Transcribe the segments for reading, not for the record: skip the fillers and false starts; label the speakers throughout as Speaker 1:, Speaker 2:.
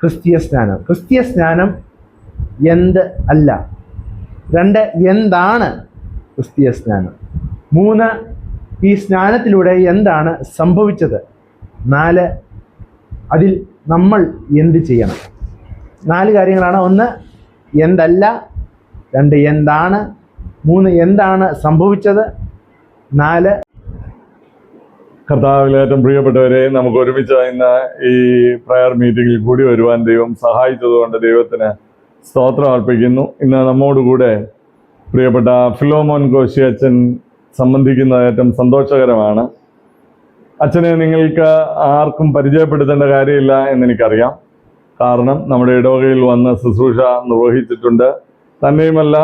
Speaker 1: ക്രിസ്തീയ സ്നാനം. ക്രിസ്തീയ സ്നാനം എന്ത് അല്ല. 2, എന്താണ് ക്രിസ്തീയ സ്നാനം. 3, ഈ സ്നാനത്തിലൂടെ എന്താണ് സംഭവിച്ചത്. 4, അതിൽ നമ്മൾ എന്ത് ചെയ്യണം. 4 കാര്യങ്ങളാണ്. 1, എന്തല്ല. 2, എന്താണ്. 3, എന്താണ് സംഭവിച്ചത്. 4,
Speaker 2: കർത്താവിൽ ഏറ്റവും പ്രിയപ്പെട്ടവരെ, നമുക്ക് ഒരുമിച്ച് ഇന്ന് ഈ പ്രയർ മീറ്റിങ്ങിൽ കൂടി വരുവാൻ ദൈവം സഹായിച്ചതുകൊണ്ട് ദൈവത്തിന് സ്തോത്രം അർപ്പിക്കുന്നു. ഇന്ന് നമ്മോടുകൂടെ പ്രിയപ്പെട്ട ഫിലോമോൻ കോശി അച്ഛൻ സംബന്ധിക്കുന്നത് ഏറ്റവും സന്തോഷകരമാണ്. അച്ഛനെ നിങ്ങൾക്ക് ആർക്കും പരിചയപ്പെടുത്തേണ്ട കാര്യമില്ല എന്നെനിക്കറിയാം. കാരണം നമ്മുടെ ഇടവകയിൽ വന്ന് ശുശ്രൂഷ നിർവഹിച്ചിട്ടുണ്ട്. തന്നെയുമല്ല,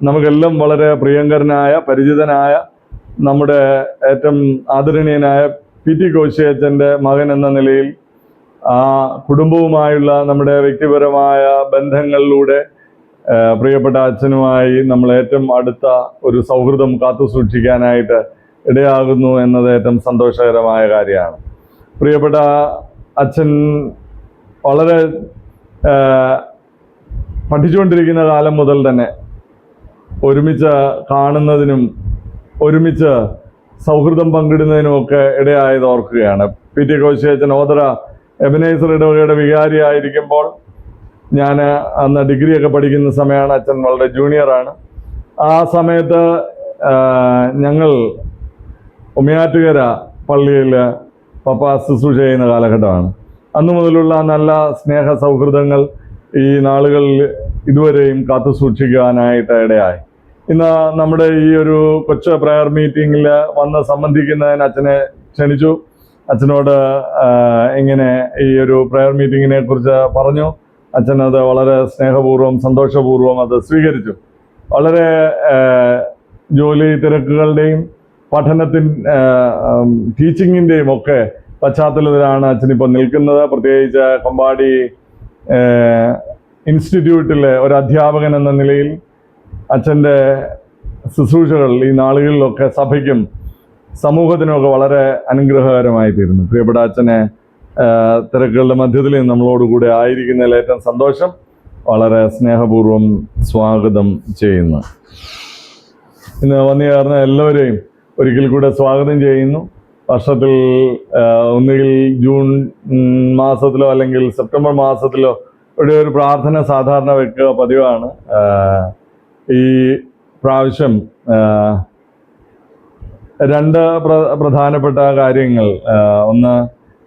Speaker 2: നമുക്കെല്ലാം വളരെ പ്രിയങ്കരനായ പരിചിതനായ നമ്മുടെ ഏറ്റവും ആദരണീയനായ PT കോശി അച്ഛൻ്റെ മകൻ എന്ന നിലയിൽ ആ കുടുംബവുമായുള്ള നമ്മുടെ വ്യക്തിപരമായ ബന്ധങ്ങളിലൂടെ പ്രിയപ്പെട്ട അച്ഛനുമായി നമ്മൾ ഏറ്റവും അടുത്ത ഒരു സൗഹൃദം കാത്തു സൂക്ഷിക്കാനായിട്ട് ഇടയാകുന്നു എന്നത് ഏറ്റവും സന്തോഷകരമായ കാര്യമാണ്. പ്രിയപ്പെട്ട അച്ഛൻ വളരെ പഠിച്ചുകൊണ്ടിരിക്കുന്ന കാലം മുതൽ തന്നെ ഒരുമിച്ച് കാണുന്നതിനും ഒരുമിച്ച് സൗഹൃദം പങ്കിടുന്നതിനുമൊക്കെ ഇടയായത് ഓർക്കുകയാണ്. PT കോശി അച്ഛൻ ഓതറ എബനേസർ ഇടവകയുടെ വികാരിയായിരിക്കുമ്പോൾ, ഞാൻ അന്ന് ഡിഗ്രിയൊക്കെ പഠിക്കുന്ന സമയമാണ്. അച്ഛൻ വളരെ ജൂനിയറാണ്. ആ സമയത്ത് ഞങ്ങൾ ഉമിയാറ്റുകര പള്ളിയിൽ പപ്പ ശുശ്രൂഷ ചെയ്യുന്ന കാലഘട്ടമാണ്. അന്നു മുതലുള്ള നല്ല സ്നേഹ സൗഹൃദങ്ങൾ ഈ നാളുകളിൽ ഇതുവരെയും കാത്തു സൂക്ഷിക്കുവാനായിട്ട് ഇടയായി. ഇന്ന് നമ്മുടെ ഈ ഒരു കൊച്ചു പ്രയർ മീറ്റിങ്ങിൽ വന്ന് സംബന്ധിക്കുന്നതിന് അച്ഛനെ ക്ഷണിച്ചു. അച്ഛനോട് ഇങ്ങനെ ഈ ഒരു പ്രയർ മീറ്റിങ്ങിനെ കുറിച്ച് പറഞ്ഞു. അച്ഛൻ അത് വളരെ സ്നേഹപൂർവ്വം സന്തോഷപൂർവ്വം അത് സ്വീകരിച്ചു. വളരെ ജോലി തിരക്കുകളുടെയും ടീച്ചിങ്ങിൻ്റെയും ഒക്കെ പശ്ചാത്തലത്തിലാണ് അച്ഛനിപ്പോൾ നിൽക്കുന്നത്. പ്രത്യേകിച്ച് കൊമ്പാടി ഇൻസ്റ്റിറ്റ്യൂട്ടിലെ ഒരു അധ്യാപകൻ എന്ന നിലയിൽ അച്ഛൻ്റെ ശുശ്രൂഷകൾ ഈ നാളുകളിലൊക്കെ സഭയ്ക്കും സമൂഹത്തിനുമൊക്കെ വളരെ അനുഗ്രഹകരമായി തീരുന്നു. പ്രിയപ്പെട്ട അച്ഛനെ തിരക്കുകളുടെ മധ്യത്തിൽ നമ്മളോടുകൂടെ ആയിരിക്കുന്നതിൽ ഏറ്റവും സന്തോഷം. വളരെ സ്നേഹപൂർവ്വം സ്വാഗതം ചെയ്യുന്നു. ഇന്ന് വന്നു ചേർന്ന എല്ലാവരെയും ഒരിക്കൽ കൂടെ സ്വാഗതം ചെയ്യുന്നു. വർഷത്തിൽ ഒന്നുകിൽ ജൂൺ മാസത്തിലോ അല്ലെങ്കിൽ സെപ്റ്റംബർ മാസത്തിലോ ഒരു പ്രാർത്ഥന സാധാരണ വെക്കുക പതിവാണ്. ഈ പ്രാവശ്യം 2 പ്രധാനപ്പെട്ട കാര്യങ്ങൾ. ഒന്ന്,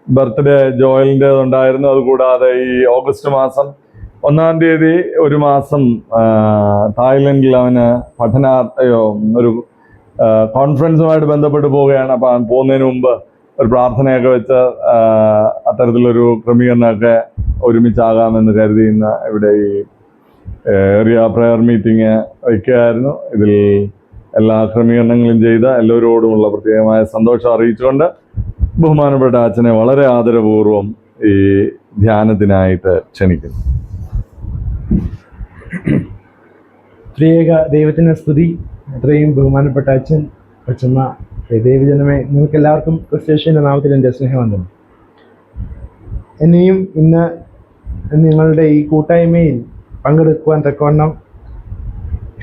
Speaker 2: ബർത്ത്ഡേ ജോയലിൻ്റെതുണ്ടായിരുന്നു. അതുകൂടാതെ ഈ ഓഗസ്റ്റ് മാസം 1-ാം തീയതി ഒരു മാസം തായ്ലൻഡിൽ അവന് ഒരു കോൺഫറൻസുമായിട്ട് ബന്ധപ്പെട്ട് പോവുകയാണ്. അപ്പം അവൻ പോകുന്നതിന് മുമ്പ് ഒരു പ്രാർത്ഥനയൊക്കെ വെച്ച് അത്തരത്തിലൊരു ക്രമീകരണമൊക്കെ ഒരുമിച്ചാകാമെന്ന് കരുതി ഇന്ന് ഇവിടെ ഈ ഏറിയ പ്രയർ മീറ്റിംഗ് വയ്ക്കുകയായിരുന്നു. ഇതിൽ എല്ലാ ക്രമീകരണങ്ങളും ചെയ്ത എല്ലാവരോടുമുള്ള പ്രത്യേകമായ സന്തോഷം അറിയിച്ചുകൊണ്ട് ബഹുമാനപ്പെട്ട അച്ഛനെ വളരെ ആദരപൂർവ്വം ഈ ധ്യാനത്തിനായിട്ട് ക്ഷണിക്കുന്നു.
Speaker 1: ത്രിയേക ദൈവത്തിന് സ്തുതി. അത്രയും ബഹുമാനപ്പെട്ട അച്ഛൻ, അച്ഛമ്മ, ദൈവജനമേ, നിങ്ങൾക്ക് എല്ലാവർക്കും ക്രിസ്ത്യേശുവിൻ്റെ നാമത്തിൽ എൻ്റെ സ്നേഹവന്ദനം. എന്നെയും ഇന്ന് നിങ്ങളുടെ ഈ കൂട്ടായ്മയിൽ പങ്കെടുക്കുവാൻ തക്കവണ്ണം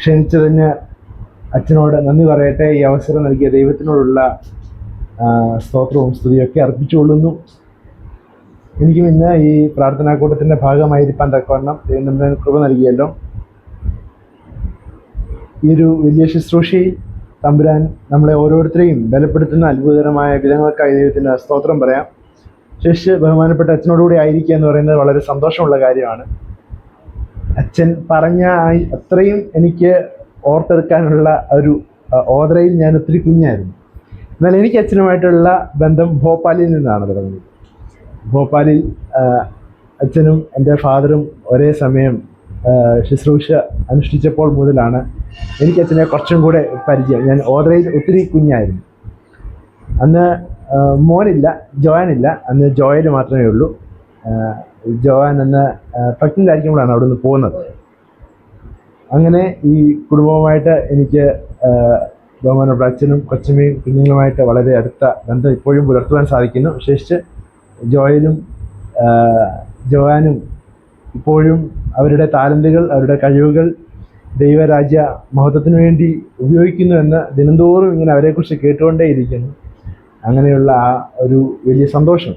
Speaker 1: ക്ഷണിച്ചതിന് അച്ഛനോട് നന്ദി പറയട്ടെ. ഈ അവസരം നൽകിയ ദൈവത്തിനോടുള്ള സ്തോത്രവും സ്തുതിയൊക്കെ അർപ്പിച്ചുകൊള്ളുന്നു. എനിക്കും ഇന്ന് ഈ പ്രാർത്ഥനാക്കൂട്ടത്തിൻ്റെ ഭാഗമായിരിക്കാൻ തക്കവണ്ണം ദൈവം നമ്മുടെ കൃപ നൽകിയല്ലോ. ഈ ഒരു വലിയ ശുശ്രൂഷയിൽ തമ്പുരാൻ നമ്മളെ ഓരോരുത്തരെയും ബലപ്പെടുത്തുന്ന അത്ഭുതകരമായ വിധങ്ങൾക്കായി ദൈവത്തിന് സ്തോത്രം പറയാം. ശേഷി ബഹുമാനപ്പെട്ട അച്ഛനോടുകൂടി ആയിരിക്കുക എന്ന് പറയുന്നത് വളരെ സന്തോഷമുള്ള കാര്യമാണ്. അച്ഛൻ പറഞ്ഞ അത്രയും എനിക്ക് ഓർത്തെടുക്കാനുള്ള ഒരു ഓതറയിൽ ഞാൻ ഒത്തിരി കുഞ്ഞായിരുന്നു. എന്നാൽ എനിക്ക് അച്ഛനുമായിട്ടുള്ള ബന്ധം ഭോപ്പാലിൽ നിന്നാണ് തുടങ്ങുന്നത്. ഭോപ്പാലിൽ അച്ഛനും എൻ്റെ ഫാദറും ഒരേ സമയം ശുശ്രൂഷ അനുഷ്ഠിച്ചപ്പോൾ മുതലാണ് എനിക്ക് അച്ഛനെ കുറച്ചും കൂടെ പരിചയം. ഞാൻ ഓതറയിൽ ഒത്തിരി കുഞ്ഞായിരുന്നു. അന്ന് മോനില്ല, ജോയാനില്ല. അന്ന് ജോയൽ മാത്രമേ ഉള്ളൂ. ജോയാൻ അന്ന് പ്രഗ്നൻ്റ് ആയിരിക്കുമ്പോഴാണ് അവിടെ നിന്ന് പോകുന്നത്. അങ്ങനെ ഈ കുടുംബവുമായിട്ട് എനിക്ക് ബഹുമാനപ്പെട്ട അച്ഛനും കൊച്ചമ്മയും കുഞ്ഞുങ്ങളുമായിട്ട് വളരെ അടുത്ത ബന്ധം ഇപ്പോഴും പുലർത്തുവാൻ സാധിക്കുന്നു. വിശേഷിച്ച് ജോയാനും ഇപ്പോഴും അവരുടെ താലന്തുകൾ, അവരുടെ കഴിവുകൾ ദൈവരാജ്യ മഹത്വത്തിന് വേണ്ടി ഉപയോഗിക്കുന്നു എന്ന് ദിനംതോറും ഇങ്ങനെ അവരെക്കുറിച്ച് കേട്ടുകൊണ്ടേയിരിക്കുന്നു. അങ്ങനെയുള്ള ആ ഒരു വലിയ സന്തോഷം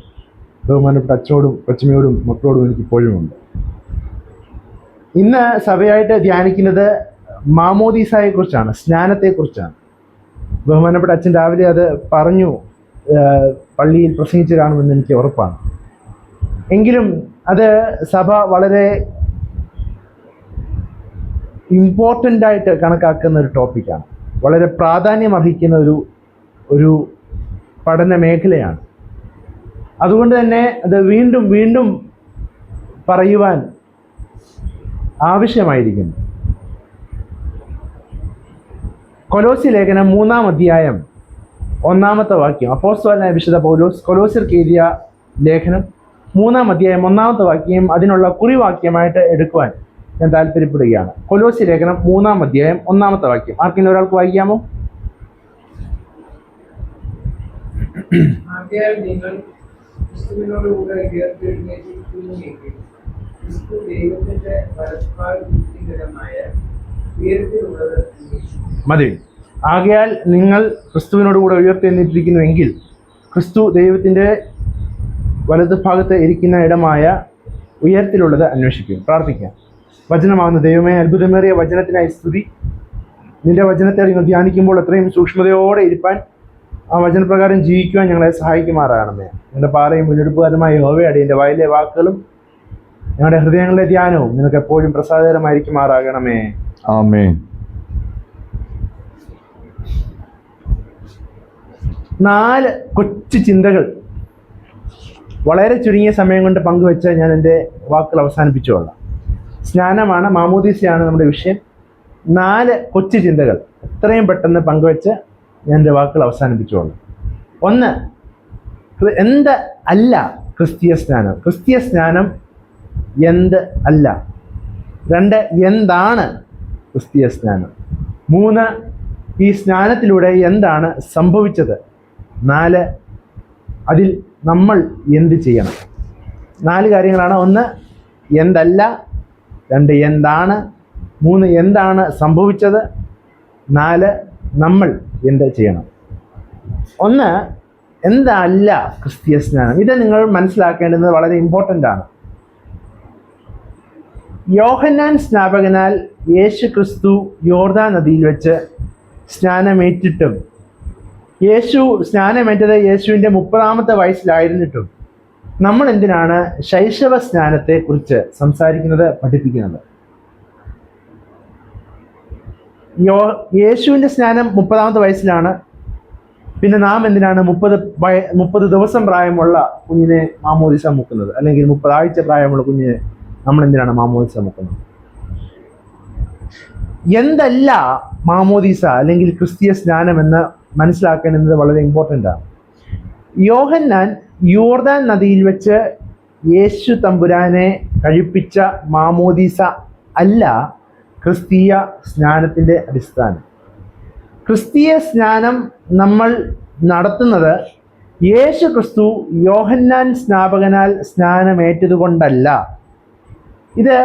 Speaker 1: ബഹുമാനപ്പെട്ട അച്ഛനോടും കൊച്ചമ്മയോടും മക്കളോടും എനിക്കിപ്പോഴും ഉണ്ട്. ഇന്ന് സഭയായിട്ട് ധ്യാനിക്കുന്നത് മാമോദീസായെക്കുറിച്ചാണ്, സ്നാനത്തെക്കുറിച്ചാണ്. ബഹുമാനപ്പെട്ട അച്ഛൻ രാവിലെ അത് പറഞ്ഞു, പള്ളിയിൽ പ്രസംഗിച്ച് കാണുമെന്ന് എനിക്ക് ഉറപ്പാണ്. എങ്കിലും അത് സഭ വളരെ ഇമ്പോർട്ടൻ്റ് ആയിട്ട് കണക്കാക്കുന്ന ഒരു ടോപ്പിക്കാണ്. വളരെ പ്രാധാന്യം അർഹിക്കുന്ന ഒരു പഠന മേഖലയാണ്. അതുകൊണ്ട് തന്നെ അത് വീണ്ടും വീണ്ടും പറയുവാൻ ആവശ്യമായിരിക്കുന്നു. കൊലോസി ലേഖനം 3-ാം അധ്യായം 1-ാമത്തെ വാക്യം, അപ്പോസ്തലനായ വിശുദ്ധ പൗലോസ് കൊലോസ്യർക്ക് എഴുതിയ ലേഖനം 3-ാം അധ്യായം 1-ാമത്തെ വാക്യം അതിനുള്ള കുറിവാക്യമായിട്ട് എടുക്കുവാൻ ഞാൻ താല്പര്യപ്പെടുകയാണ്. കൊലോസി ലേഖനം 3-ാം അധ്യായം 1-ാമത്തെ വാക്യം ആർക്കെങ്കിലും ഒരാൾക്ക് വായിക്കാമോ?
Speaker 3: ആകയാൽ നിങ്ങൾ ക്രിസ്തുവിനോടുകൂടെ ഉയർത്തെഴുന്നേറ്റിരിക്കുന്നുവെങ്കിൽ ക്രിസ്തു ദൈവത്തിന്റെ വലത്തുഭാഗമായ ഉയരത്തിലുള്ളത്
Speaker 1: മതി. ആകയാൽ നിങ്ങൾ ക്രിസ്തുവിനോടുകൂടെ ഉയർത്തെഴുന്നേറ്റിരിക്കുന്നുവെങ്കിൽ ക്രിസ്തു ദൈവത്തിൻ്റെ വലതുഭാഗത്ത് ഇരിക്കുന്ന ഇടമായ ഉയരത്തിലുള്ളത് അന്വേഷിക്കും. പ്രാർത്ഥിക്കാം. വചനമാകുന്ന ദൈവമേ, അത്ഭുതമേറിയ വചനത്തിനായി സ്തുതി. നിന്റെ വചനത്തെ നിങ്ങൾ ധ്യാനിക്കുമ്പോൾ എത്രയും സൂക്ഷ്മതയോടെ ഇരിപ്പാൻ, ആ വചനപ്രകാരം ജീവിക്കുവാൻ ഞങ്ങളെ സഹായിക്കുമാറാകണമേ. ഞങ്ങളുടെ പാറയും മുന്നെടുപ്പുകാരുമായ യഹോവേ, അടിയൻ്റെ വായിലെ വാക്കുകളും ഞങ്ങളുടെ ഹൃദയങ്ങളിലെ ധ്യാനവും നിനക്ക് എപ്പോഴും പ്രസാദകരമായിരിക്കുമാറാകണമേ.
Speaker 2: ആമേൻ.
Speaker 1: 4 കൊച്ചു ചിന്തകൾ വളരെ ചുരുങ്ങിയ സമയം കൊണ്ട് പങ്കുവെച്ച് ഞാൻ എൻ്റെ വാക്കുകൾ അവസാനിപ്പിച്ചുകൊള്ളാം. സ്നാനമാണ്, മാമോദീസയാണ് നമ്മുടെ വിഷയം. 4 കൊച്ചു ചിന്തകൾ എത്രയും പെട്ടെന്ന് പങ്കുവെച്ച് ഞാൻ എൻ്റെ വാക്കുകൾ അവസാനിപ്പിച്ചുകൊള്ളാം. 1, എന്ത് അല്ല ക്രിസ്തീയ സ്നാനം? ക്രിസ്തീയ സ്നാനം എന്ത് അല്ല. 2, എന്താണ് ക്രിസ്തീയ സ്നാനം? 3, ഈ സ്നാനത്തിലൂടെ എന്താണ് സംഭവിച്ചത്? 4, അതിൽ നമ്മൾ എന്ത് ചെയ്യണം? 4 കാര്യങ്ങളാണ്. 1, എന്തല്ല. 2, എന്താണ്. 3, എന്താണ് സംഭവിച്ചത്. 4, നമ്മൾ എന്ത് ചെയ്യണം. 1, എന്തല്ല ക്രിസ്തീയ സ്നാനം. ഇത് നിങ്ങൾ മനസ്സിലാക്കേണ്ടത് വളരെ ഇമ്പോർട്ടൻ്റ് ആണ്. യോഹന്നാൻ സ്നാപകനാൽ യേശു ക്രിസ്തു യോർദാൻ നദിയിൽ വെച്ച് സ്നാനമേറ്റിട്ടും, യേശു സ്നാനമേറ്റത് യേശുവിൻ്റെ 30-ാമത്തെ വയസ്സിലായിരുന്നിട്ടും നമ്മൾ എന്തിനാണ് ശൈശവ സ്നാനത്തെ കുറിച്ച് സംസാരിക്കുന്നത്, പഠിപ്പിക്കുന്നത്? യേശുവിൻ്റെ സ്നാനം 30-ാമത്തെ വയസ്സിലാണ്. പിന്നെ നാം എന്തിനാണ് 30 ദിവസം പ്രായമുള്ള കുഞ്ഞിനെ മാമോദിസ മുക്കുന്നത്, അല്ലെങ്കിൽ 30 ആഴ്ച പ്രായമുള്ള കുഞ്ഞിനെ നമ്മൾ എന്തിനാണ് മാമോദിസ മുക്കുന്നത്? എന്തല്ല മാമോദിസ അല്ലെങ്കിൽ ക്രിസ്തീയ സ്നാനം എന്ന് മനസ്സിലാക്കേണ്ടത് വളരെ ഇമ്പോർട്ടൻ്റ് ആണ്. യോഹന്നാൻ യോർദാൻ നദിയിൽ വെച്ച് യേശു തമ്പുരാനെ കഴിപ്പിച്ച മാമോദിസ അല്ല ക്രിസ്തീയ സ്നാനത്തിൻ്റെ അടിസ്ഥാനം. ക്രിസ്തീയ സ്നാനം നമ്മൾ നടത്തുന്നത് യേശു ക്രിസ്തു യോഹന്നാൻ സ്നാപകനാൽ സ്നാനമേറ്റതുകൊണ്ടല്ല. ഇത്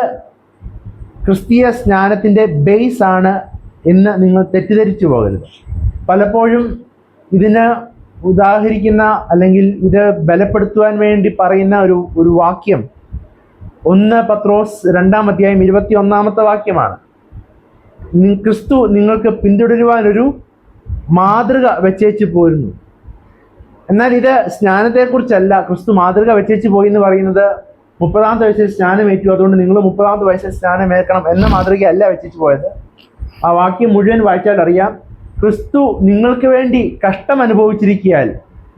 Speaker 1: ക്രിസ്തീയ സ്നാനത്തിൻ്റെ ബേസ് ആണ് എന്ന് നിങ്ങൾ തെറ്റിദ്ധരിച്ചു പോകരുത്. പലപ്പോഴും ഇതിന് ഉദാഹരിക്കുന്ന അല്ലെങ്കിൽ ഇത് ബലപ്പെടുത്തുവാൻ വേണ്ടി പറയുന്ന ഒരു വാക്യം 1 പത്രോസ് 2-ാം അധ്യായം 21-ാമത്തെ വാക്യമാണ്. ക്രിസ്തു നിങ്ങൾക്ക് പിന്തുടരുവാനൊരു മാതൃക വെച്ചേച്ച് പോരുന്നു. എന്നാൽ ഇത് സ്നാനത്തെക്കുറിച്ചല്ല. ക്രിസ്തു മാതൃക വെച്ചേച്ച് പോയി എന്ന് പറയുന്നത് 30-ാമത്തെ വയസ്സിൽ സ്നാനമേറ്റു, അതുകൊണ്ട് നിങ്ങൾ 30-ാമത്തെ വയസ്സിൽ സ്നാനമേൽക്കണം എന്ന മാതൃകയല്ല വെച്ചേച്ച് പോയത്. ആ വാക്യം മുഴുവൻ വായിച്ചാൽ അറിയാം, ക്രിസ്തു നിങ്ങൾക്ക് വേണ്ടി കഷ്ടം അനുഭവിച്ചിരിക്കാൻ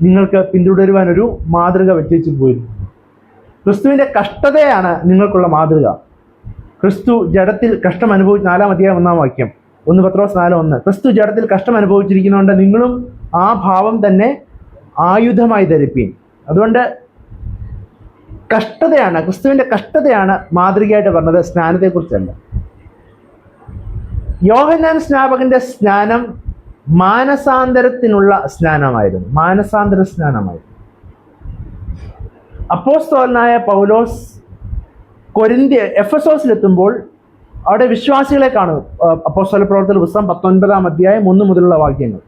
Speaker 1: നിങ്ങൾക്ക് പിന്തുടരുവാനൊരു മാതൃക വെച്ചേച്ച് പോയിരുന്നു. ക്രിസ്തുവിൻ്റെ കഷ്ടതയാണ് നിങ്ങൾക്കുള്ള മാതൃക. ക്രിസ്തു ജഡത്തിൽ കഷ്ടം അനുഭവിച്ച് 4-ാം അധ്യായം 1-ാം വാക്യം 1 പത്രോസ് 4:1. ക്രിസ്തു ജഡത്തിൽ കഷ്ടം അനുഭവിച്ചിരിക്കുന്നതുകൊണ്ട് നിങ്ങളും ആ ഭാവം തന്നെ ആയുധമായി ധരിപ്പീൻ. അതുകൊണ്ട് കഷ്ടതയാണ്, ക്രിസ്തുവിൻ്റെ കഷ്ടതയാണ് മാതൃകയായിട്ട് പറഞ്ഞത്, സ്നാനത്തെക്കുറിച്ചല്ല. യോഹന്നാൻ സ്നാപകന്റെ സ്നാനം മാനസാന്തരത്തിനുള്ള സ്നാനമായിരുന്നു, മാനസാന്തര സ്നാനമായിരുന്നു. അപ്പോസ്തലനായ പൗലോസ് എഫെസോസിലെത്തുമ്പോൾ അവിടെ വിശ്വാസികളെ കാണും. അപ്പോസ്തല പ്രവർത്തന പുസ്തകം 19-ാം അധ്യായം 1 മുതലുള്ള വാക്യങ്ങൾ.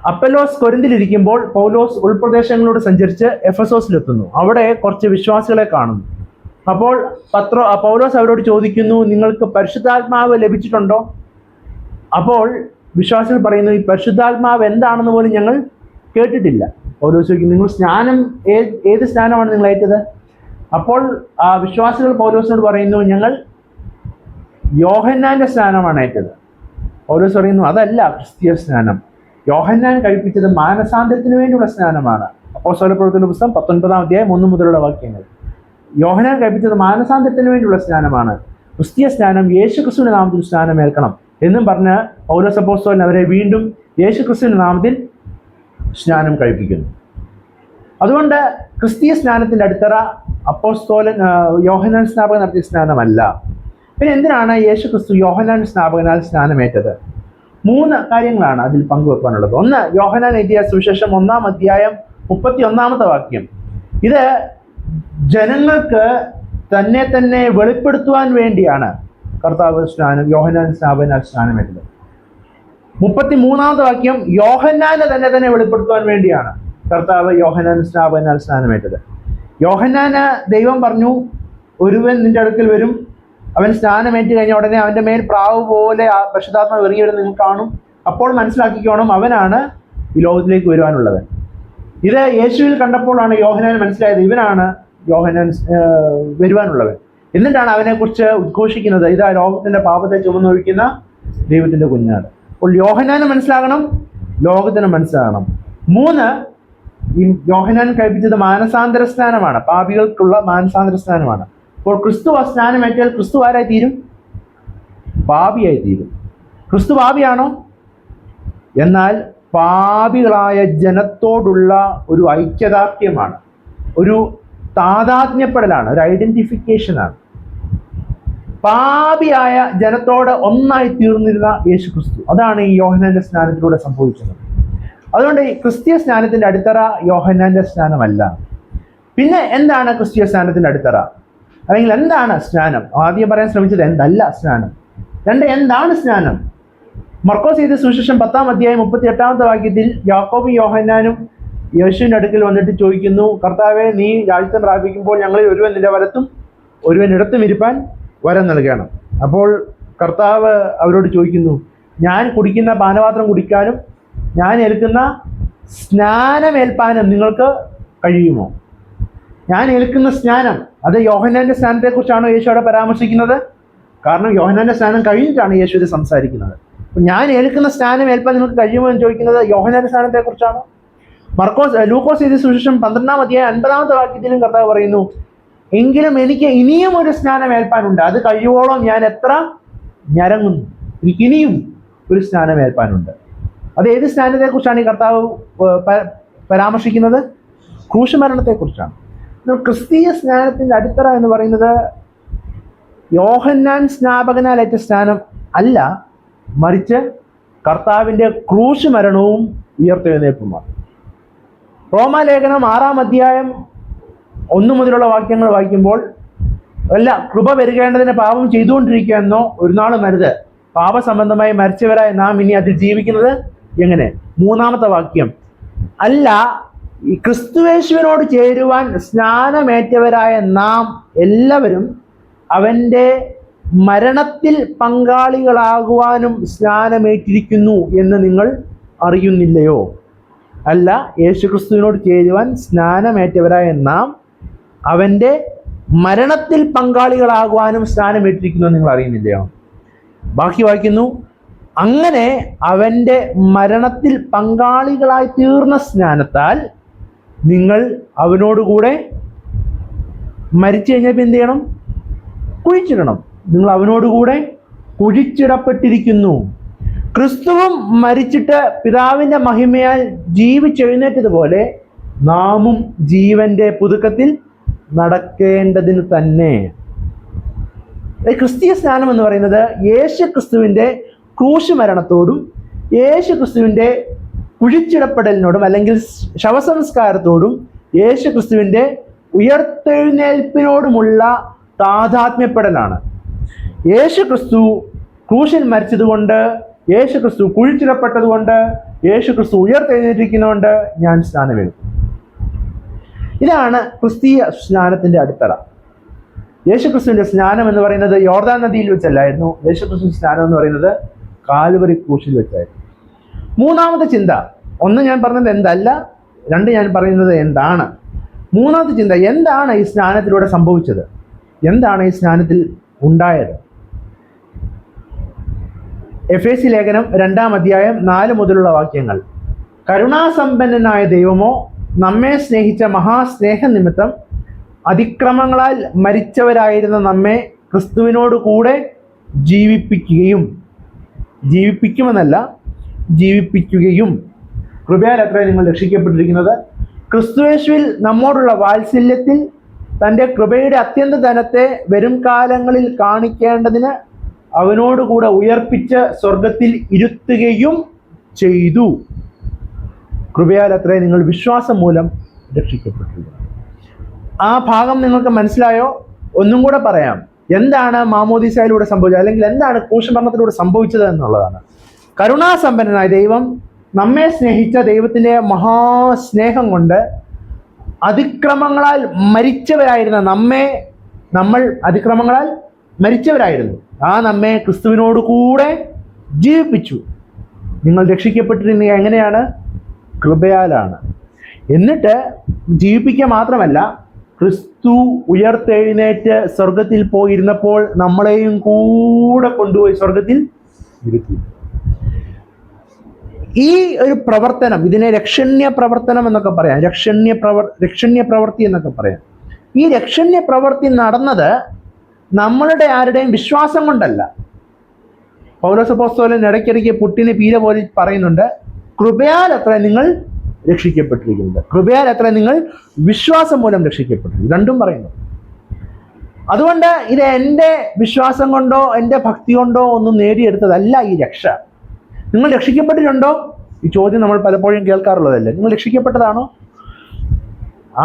Speaker 1: അപ്പല്ലോസ് കൊരിന്തിലിരിക്കുമ്പോൾ പൗലോസ് ഉൾപ്രദേശങ്ങളിലൂടെ സഞ്ചരിച്ച് എഫെസോസിലെത്തുന്നു. അവിടെ കുറച്ച് വിശ്വാസികളെ കാണുന്നു. അപ്പോൾ പൗലോസ് അവരോട് ചോദിക്കുന്നു, നിങ്ങൾക്ക് പരിശുദ്ധാത്മാവ് ലഭിച്ചിട്ടുണ്ടോ? അപ്പോൾ വിശ്വാസികൾ പറയുന്നു, ഈ പരിശുദ്ധാത്മാവ് എന്താണെന്ന് പോലും ഞങ്ങൾ കേട്ടിട്ടില്ല. പൗലോസ് ചോദിക്കുന്നു, നിങ്ങൾ സ്നാനം ഏത് സ്നാനമാണ് നിങ്ങൾ ഏറ്റത്? അപ്പോൾ ആ വിശ്വാസികൾ പൗലോസിനോട് പറയുന്നു, ഞങ്ങൾ യോഹന്നാന്റെ സ്നാനമാണ് ഏറ്റത്. പൗലോസ് പറയുന്നു, അതല്ല ക്രിസ്തീയ സ്നാനം. യോഹന്നാൻ കഴിപ്പിച്ചത് മാനസാന്തരത്തിന് വേണ്ടിയുള്ള സ്നാനമാണ്. അപ്പോസ്തല പ്രവർത്തന പുസ്തകം 19-ാം അധ്യായം 1 മുതലുള്ള വാക്യങ്ങൾ. യോഹന്നാൻ കഴിപ്പിച്ചത് മാനസാന്തരത്തിന് വേണ്ടിയുള്ള സ്നാനമാണ്. ക്രിസ്തീയ സ്നാനം യേശുക്രിസ്തുവിന്റെ നാമത്തിൽ സ്നാനമേൽക്കണം എന്നും പറഞ്ഞ് പൗലോസ് അപ്പോസ്തലൻ അവരെ വീണ്ടും യേശുക്രിസ്തുവിന്റെ നാമത്തിൽ സ്നാനം കഴിപ്പിക്കുന്നു. അതുകൊണ്ട് ക്രിസ്തീയ സ്നാനത്തിന്റെ അടിത്തറ യോഹന്നാൻ സ്നാപകൻ നടത്തിയ സ്നാനമല്ല. പിന്നെ എന്തിനാണ് യേശുക്രിസ്തു യോഹന്നാൻ സ്നാപകനാൽ സ്നാനമേറ്റത്? 3 കാര്യങ്ങളാണ് അതിൽ പങ്കുവെക്കാനുള്ളത്. ഒന്ന്, യോഹന്നാൻ എഴുതിയ സുവിശേഷം 1-ാം അധ്യായം 31-ാമത്തെ വാക്യം. ഇത് ജനങ്ങൾക്ക് തന്നെ വെളിപ്പെടുത്തുവാൻ വേണ്ടിയാണ് കർത്താവ് യോഹന്നാൻ സ്നാപകനാൽ സ്നാനമേറ്റത്. 33-ാമത്തെ വാക്യം, യോഹന്നാനെ തന്നെ വെളിപ്പെടുത്തുവാൻ വേണ്ടിയാണ് കർത്താവ് യോഹന്നാൻ സ്നാപകനാൽ സ്നാനമേറ്റത്. യോഹന്നാന് ദൈവം പറഞ്ഞു, ഒരുവൻ നിന്റെ അടുക്കൽ വരും, അവൻ സ്നാനമേറ്റ് കഴിഞ്ഞ ഉടനെ അവന്റെ മേൽ പ്രാവ് പോലെ പരിശുദ്ധാത്മാവ് ഇറങ്ങി വരുന്നത് നിങ്ങൾ കാണും. അപ്പോൾ മനസ്സിലാക്കിക്കോണം, അവനാണ് ഈ ലോകത്തിലേക്ക് വരുവാനുള്ളവൻ. ഇത് യേശുവിൽ കണ്ടപ്പോഴാണ് യോഹന്നാൻ മനസ്സിലായത്, ഇവനാണ് യോഹന്നാൻ വരുവാനുള്ളവൻ. എന്നിട്ടാണ് അവനെക്കുറിച്ച് ഉദ്ഘോഷിക്കുന്നത്, ഇതാ ലോകത്തിന്റെ പാപത്തെ ചുമന്നൊഴിക്കുന്ന ദൈവത്തിന്റെ കുഞ്ഞാട്. അപ്പോൾ യോഹന്നാന് മനസ്സിലാകണം, ലോകത്തിന് മനസ്സിലാകണം. 3, ഈ യോഹന്നാൻ കഴിപ്പിച്ചത് മാനസാന്തര സ്നാനമാണ്, പാപികൾക്കുള്ള മാനസാന്തര സ്നാനമാണ്. അപ്പോൾ ക്രിസ്തു ആ സ്നാനമേറ്റാൽ ക്രിസ്തു ആരായി തീരും? പാപിയായി തീരും. ക്രിസ്തു പാപിയാണോ? എന്നാൽ പാപികളായ ജനത്തോടുള്ള ഒരു ഐക്യദാർഢ്യമാണ്, ഒരു താതാത്മ്യപ്പെടലാണ്, ഒരു ഐഡന്റിഫിക്കേഷനാണ്. പാപിയായ ജനത്തോട് ഒന്നായി തീർന്നിരുന്ന യേശു ക്രിസ്തു, അതാണ് ഈ യോഹന്നാന്റെ സ്നാനത്തിലൂടെ സംഭവിച്ചത്. അതുകൊണ്ട് ഈ ക്രിസ്തീയ സ്നാനത്തിന്റെ അടിത്തറ യോഹന്നാന്റെ സ്നാനമല്ല. പിന്നെ എന്താണ് ക്രിസ്തീയ സ്നാനത്തിന്റെ അടിത്തറ? അല്ലെങ്കിൽ എന്താണ് സ്നാനം? ആദ്യം പറയാൻ ശ്രമിച്ചത് എന്തല്ല സ്നാനം. 2, എന്താണ് സ്നാനം? മർക്കോസ് എഴുതിയ സുവിശേഷം 10-ാം അധ്യായം 38-ാമത്തെ വാക്യത്തിൽ യാക്കോബും യോഹന്നാനും യേശുവിന്റെ അടുക്കൽ വന്നിട്ട് ചോദിക്കുന്നു, കർത്താവെ, നീ രാജ്യത്വം പ്രാപിക്കുമ്പോൾ ഞങ്ങളിൽ ഒരുവൻ നിന്റെ വലത്തും ഒരുവൻ ഇടത്തും ഇരിപ്പാൻ വരം നൽകണം. അപ്പോൾ കർത്താവ് അവരോട് ചോദിക്കുന്നു, ഞാൻ കുടിക്കുന്ന പാനപാത്രം കുടിക്കാനും ഞാൻ ഏൽക്കുന്ന സ്നാനമേൽപ്പാനും നിങ്ങൾക്ക് കഴിയുമോ? ഞാൻ ഏൽക്കുന്ന സ്നാനം, അത് യോഹന്നാന്റെ സ്നാനത്തെക്കുറിച്ചാണോ യേശു അവിടെ പരാമർശിക്കുന്നത്? കാരണം യോഹന്നാന്റെ സ്നാനം കഴിഞ്ഞിട്ടാണ് യേശു ഇത് സംസാരിക്കുന്നത്. ഞാൻ ഏൽക്കുന്ന സ്നാനം ഏൽപ്പാൻ നിങ്ങൾക്ക് കഴിയുമോ എന്ന് ചോദിക്കുന്നത് യോഹന്നാന്റെ സ്നാനത്തെക്കുറിച്ചാണോ? ലൂക്കോസ് എഴുതിയ സുവിശേഷം 12-ാം അധ്യായം 50-ാമത്തെ വാക്യത്തിലും കർത്താവ് പറയുന്നു, എങ്കിലും എനിക്ക് ഇനിയും ഒരു സ്നാനം ഏൽപ്പാനുണ്ട്, അത് കഴിയുവോളം ഞാൻ എത്ര ഞരങ്ങുന്നു, എനിക്ക് ഇനിയും ഒരു സ്നാനം ഏൽപ്പാനുണ്ട്. അത് ഏത് സ്നാനത്തെക്കുറിച്ചാണ് ഈ കർത്താവ് പരാമർശിക്കുന്നത്? ക്രൂശുമരണത്തെക്കുറിച്ചാണ്. ക്രിസ്തീയ സ്നാനത്തിന്റെ അടിത്തറ എന്ന് പറയുന്നത് യോഹന്നാൻ സ്നാപകനാലേറ്റ സ്നാനം അല്ല, മറിച്ച് കർത്താവിൻ്റെ ക്രൂശ് മരണവും ഉയർത്തെഴുന്നേൽപ്പുമാണ്. റോമാലേഖനം 6-ാം അധ്യായം 1 മുതലുള്ള വാക്യങ്ങൾ വായിക്കുമ്പോൾ, അല്ല, കൃപ വരികേണ്ടതിന് പാപം ചെയ്തുകൊണ്ടിരിക്കുക എന്നോ ഒരു നാളും അരുത്, പാപസംബന്ധമായി മരിച്ചവരായി നാം ഇനി അതിൽ ജീവിക്കുന്നത് എങ്ങനെ? 3-ാമത്തെ വാക്യം, അല്ല, ഈ ക്രിസ്തുയേശുവിനോട് ചേരുവാൻ സ്നാനമേറ്റവരായ നാം എല്ലാവരും അവൻ്റെ മരണത്തിൽ പങ്കാളികളാകുവാനും സ്നാനമേറ്റിരിക്കുന്നു എന്ന് നിങ്ങൾ അറിയുന്നില്ലയോ? അല്ല, യേശുക്രിസ്തുവിനോട് ചേരുവാൻ സ്നാനമേറ്റവരായ നാം അവൻ്റെ മരണത്തിൽ പങ്കാളികളാകുവാനും സ്നാനമേറ്റിരിക്കുന്നു നിങ്ങൾ അറിയുന്നില്ലയോ? ബാക്കി വായിക്കുന്നു, അങ്ങനെ അവൻ്റെ മരണത്തിൽ പങ്കാളികളായി തീർന്ന സ്നാനത്താൽ നിങ്ങൾ അവനോടുകൂടെ മരിച്ചു കഴിഞ്ഞപ്പോൾ എന്ത് ചെയ്യണം? കുഴിച്ചിടണം. നിങ്ങൾ അവനോടുകൂടെ കുഴിച്ചിടപ്പെട്ടിരിക്കുന്നു. ക്രിസ്തുവും മരിച്ചിട്ട് പിതാവിൻ്റെ മഹിമയാൽ ജീവിച്ചെഴുന്നേറ്റതുപോലെ നാമും ജീവന്റെ പുതുക്കത്തിൽ നടക്കേണ്ടതിന് തന്നെ. ക്രിസ്തീയ സ്നാനം എന്ന് പറയുന്നത് യേശു ക്രിസ്തുവിൻ്റെ ക്രൂശ് മരണത്തോടും യേശു ക്രിസ്തുവിൻ്റെ കുഴിച്ചിടപ്പെടലിനോടും അല്ലെങ്കിൽ ശവസംസ്കാരത്തോടും യേശു ക്രിസ്തുവിൻ്റെ ഉയർത്തെഴുന്നേൽപ്പിനോടുമുള്ള താതാത്മ്യപ്പെടലാണ്. യേശു ക്രിസ്തു ക്രൂശിൽ മരിച്ചതുകൊണ്ട്, യേശു ക്രിസ്തു കുഴിച്ചിടപ്പെട്ടതുകൊണ്ട്, യേശു ക്രിസ്തു ഉയർത്തെഴുന്നേറ്റിരിക്കുന്നതുകൊണ്ട് ഞാൻ സ്നാനമെടുക്കും. ഇതാണ് ക്രിസ്തീയ സ്നാനത്തിന്റെ അടിത്തറ. യേശുക്രിസ്തുവിന്റെ സ്നാനം എന്ന് പറയുന്നത് യോർദാൻ നദിയിൽ വെച്ചല്ലായിരുന്നു. യേശുക്രിസ്തു സ്നാനം എന്ന് പറയുന്നത് കാൽവരി ക്രൂശിൽ വെച്ചായിരുന്നു. മൂന്നാമത്തെ ചിന്ത, ഒന്ന് ഞാൻ പറഞ്ഞത് എന്തല്ല, രണ്ട് ഞാൻ പറയുന്നത് എന്താണ്. മൂന്നാമത്തെ ചിന്ത, എന്താണ് ഈ സ്നാനത്തിലൂടെ സംഭവിച്ചത്? എന്താണ് ഈ സ്നാനത്തിൽ ഉണ്ടായത്? എഫേസി ലേഖനം 2-ാം അധ്യായം 4 മുതലുള്ള വാക്യങ്ങൾ. കരുണാസമ്പന്നനായ ദൈവമോ നമ്മെ സ്നേഹിച്ച മഹാസ്നേഹ നിമിത്തം അതിക്രമങ്ങളാൽ മരിച്ചവരായിരുന്ന നമ്മെ ക്രിസ്തുവിനോട് കൂടെ ജീവിപ്പിക്കുകയും കൃപയാൽ അത്ര നിങ്ങൾ രക്ഷിക്കപ്പെട്ടിരിക്കുന്നത്. ക്രിസ്തുയേശുവിൽ നമ്മോടുള്ള വാത്സല്യത്തിൽ തൻ്റെ കൃപയുടെ അത്യന്ത ധനത്തെ വരും കാലങ്ങളിൽ കാണിക്കേണ്ടതിന് അവനോടുകൂടെ ഉയർപ്പിച്ച് സ്വർഗത്തിൽ ഇരുത്തുകയും ചെയ്തു. കൃപയാൽ അത്ര നിങ്ങൾ വിശ്വാസം മൂലം രക്ഷിക്കപ്പെട്ടിരിക്കുന്നത്. ആ ഭാഗം നിങ്ങൾക്ക് മനസ്സിലായോ? ഒന്നും കൂടെ പറയാം. എന്താണ് മാമോദീസയിലൂടെ സംഭവിച്ചത്, അല്ലെങ്കിൽ എന്താണ് ക്രൂശമരണത്തിലൂടെ സംഭവിച്ചത് എന്നുള്ളതാണ്. കരുണാസമ്പന്നനായ ദൈവം നമ്മെ സ്നേഹിച്ച ദൈവത്തിൻ്റെ മഹാസ്നേഹം കൊണ്ട് അതിക്രമങ്ങളാൽ മരിച്ചവരായിരുന്ന നമ്മൾ അതിക്രമങ്ങളാൽ മരിച്ചവരായിരുന്നു. ആ നമ്മെ ക്രിസ്തുവിനോട് കൂടെ ജീവിപ്പിച്ചു. നിങ്ങൾ രക്ഷിക്കപ്പെട്ടിരുന്നത് എങ്ങനെയാണ്? കൃപയാലാണ്. എന്നിട്ട് ജീവിപ്പിക്കുക മാത്രമല്ല, ക്രിസ്തു ഉയർത്തെഴുന്നേറ്റ് സ്വർഗത്തിൽ പോയിരുന്നപ്പോൾ നമ്മളെയും കൂടെ കൊണ്ടുപോയി സ്വർഗത്തിൽ ഇരുത്തി. ഈ ഒരു പ്രവർത്തനം, ഇതിനെ രക്ഷണ്യ പ്രവർത്തനം എന്നൊക്കെ പറയാം, രക്ഷണ്യ പ്രവൃത്തി എന്നൊക്കെ പറയാം. ഈ രക്ഷണ്യ പ്രവൃത്തി നടന്നത് നമ്മളുടെ ആരുടെയും വിശ്വാസം കൊണ്ടല്ല. പൗലോസ് അപ്പോസ്തലൻ ഇടയ്ക്കിടയ്ക്ക് പുട്ടിന് പീര പോലെ പറയുന്നുണ്ട്, കൃപയാൽ അത്ര നിങ്ങൾ രക്ഷിക്കപ്പെട്ടിരിക്കുന്നത്, കൃപയാൽ അത്ര നിങ്ങൾ വിശ്വാസം മൂലം രക്ഷിക്കപ്പെട്ടിരിക്കുന്നു. രണ്ടും പറയുന്നു. അതുകൊണ്ട് ഇത് എൻ്റെ വിശ്വാസം കൊണ്ടോ എൻ്റെ ഭക്തി കൊണ്ടോ ഒന്നും നേടിയെടുത്തതല്ല ഈ രക്ഷ. നിങ്ങൾ രക്ഷിക്കപ്പെട്ടിട്ടുണ്ടോ? ഈ ചോദ്യം നമ്മൾ പലപ്പോഴും കേൾക്കാറുള്ളതല്ലേ. നിങ്ങൾ രക്ഷിക്കപ്പെട്ടതാണോ?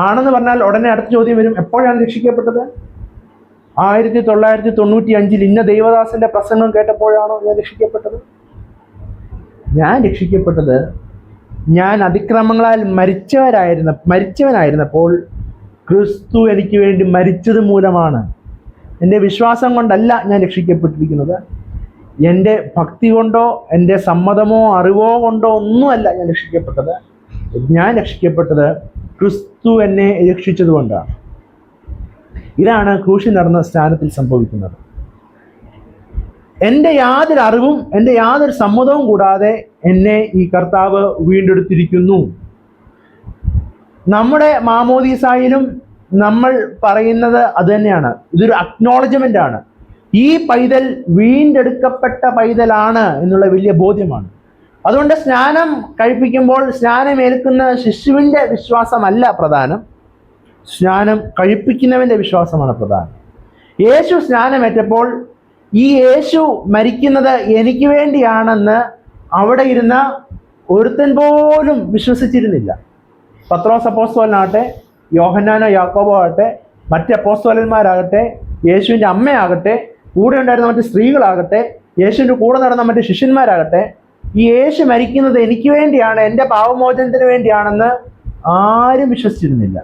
Speaker 1: ആണെന്ന് പറഞ്ഞാൽ ഉടനെ അടുത്ത ചോദ്യം വരും, എപ്പോഴാണ് രക്ഷിക്കപ്പെട്ടത്? 1995 ഇന്ന ദൈവദാസന്റെ പ്രസംഗം കേട്ടപ്പോഴാണോ ഞാൻ രക്ഷിക്കപ്പെട്ടത്? ഞാൻ രക്ഷിക്കപ്പെട്ടത് ഞാൻ അതിക്രമങ്ങളാൽ മരിച്ചവനായിരുന്നപ്പോൾ ക്രിസ്തു എനിക്ക് വേണ്ടി മരിച്ചത് മൂലമാണ്. എൻ്റെ വിശ്വാസം കൊണ്ടല്ല ഞാൻ രക്ഷിക്കപ്പെട്ടിരിക്കുന്നത്. എൻ്റെ ഭക്തി കൊണ്ടോ എൻ്റെ സമ്മതമോ അറിവോ കൊണ്ടോ ഒന്നുമല്ല ഞാൻ രക്ഷിക്കപ്പെട്ടത്. ഞാൻ രക്ഷിക്കപ്പെട്ടത് ക്രിസ്തു എന്നെ രക്ഷിച്ചതുകൊണ്ടാണ്. ഇതാണ് ക്രൂശിൽ നടന്ന സ്നാനത്തിൽ സംഭവിക്കുന്നത്. എൻ്റെ യാതൊരു അറിവും എൻ്റെ യാതൊരു സമ്മതവും കൂടാതെ എന്നെ ഈ കർത്താവ് വീണ്ടെടുത്തിരിക്കുന്നു. നമ്മുടെ മാമോദീസായിലും നമ്മൾ പറയുന്നത് അത് തന്നെയാണ്. ഇതൊരു അക്നോളജ്മെന്റ് ആണ്. ഈ പൈതൽ വീണ്ടെടുക്കപ്പെട്ട പൈതലാണ് എന്നുള്ള വലിയ ബോധ്യമാണ്. അതുകൊണ്ട് സ്നാനം കഴിപ്പിക്കുമ്പോൾ സ്നാനമേൽക്കുന്ന ശിശുവിൻ്റെ വിശ്വാസമല്ല പ്രധാനം, സ്നാനം കഴിപ്പിക്കുന്നവൻ്റെ വിശ്വാസമാണ് പ്രധാനം. യേശു സ്നാനമേറ്റപ്പോൾ ഈ യേശു മരിക്കുന്നത് എനിക്ക് വേണ്ടിയാണെന്ന് അവിടെ ഇരുന്ന ഒരുത്തൻ പോലും വിശ്വസിച്ചിരുന്നില്ല. പത്രോസ് അപ്പോസ്തലനാകട്ടെ, യോഹന്നാനോ യാക്കോബോ ആകട്ടെ, മറ്റ് അപ്പോസ്തലന്മാരാകട്ടെ, യേശുവിൻ്റെ അമ്മയാകട്ടെ, കൂടെ ഉണ്ടായിരുന്ന മറ്റ് സ്ത്രീകളാകട്ടെ, യേശുവിൻ്റെ കൂടെ നടന്ന മറ്റ് ശിഷ്യന്മാരാകട്ടെ, ഈ യേശു മരിക്കുന്നത് എനിക്ക് വേണ്ടിയാണ്, എൻ്റെ പാപമോചനത്തിന് വേണ്ടിയാണെന്ന് ആരും വിശ്വസിച്ചിരുന്നില്ല.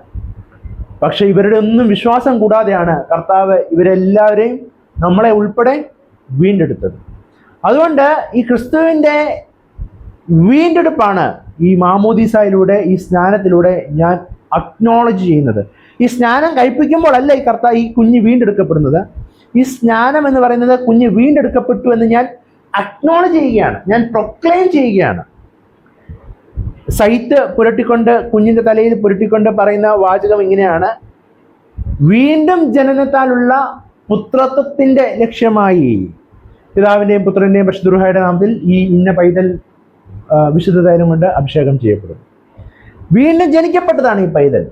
Speaker 1: പക്ഷെ ഇവരുടെ ഒന്നും വിശ്വാസം കൂടാതെയാണ് കർത്താവ് ഇവരെല്ലാവരെയും, നമ്മളെ ഉൾപ്പെടെ, വീണ്ടെടുത്തത്. അതുകൊണ്ട് ഈ ക്രിസ്തുവിൻ്റെ വീണ്ടെടുപ്പാണ് ഈ മാമോദീസായിലൂടെ, ഈ സ്നാനത്തിലൂടെ ഞാൻ അക്നോളജ് ചെയ്യുന്നത്. ഈ സ്നാനം കഴിപ്പിക്കുമ്പോഴല്ല ഈ കുഞ്ഞ് വീണ്ടെടുക്കപ്പെടുന്നത്. ഈ സ്നാനം എന്ന് പറയുന്നത് കുഞ്ഞ് വീണ്ടെടുക്കപ്പെട്ടു എന്ന് ഞാൻ അക്നോളജ് ചെയ്യുകയാണ്, ഞാൻ പ്രൊക്ലെയിം ചെയ്യുകയാണ്. സൈത്ത് പുരട്ടിക്കൊണ്ട്, കുഞ്ഞിൻ്റെ തലയിൽ പുരട്ടിക്കൊണ്ട് പറയുന്ന വാചകം ഇങ്ങനെയാണ്: വീണ്ടും ജനനത്താലുള്ള പുത്രത്വത്തിൻ്റെ ലക്ഷ്യമായി പിതാവിൻ്റെയും പുത്രൻ്റെയും പരിശുദ്ധ റൂഹായുടെ നാമത്തിൽ ഈ ഇന്ന പൈതൽ വിശുദ്ധ തൈലം കൊണ്ട് അഭിഷേകം ചെയ്യപ്പെടും. വീണ്ടും ജനിക്കപ്പെട്ടതാണ് ഈ പൈതൽ.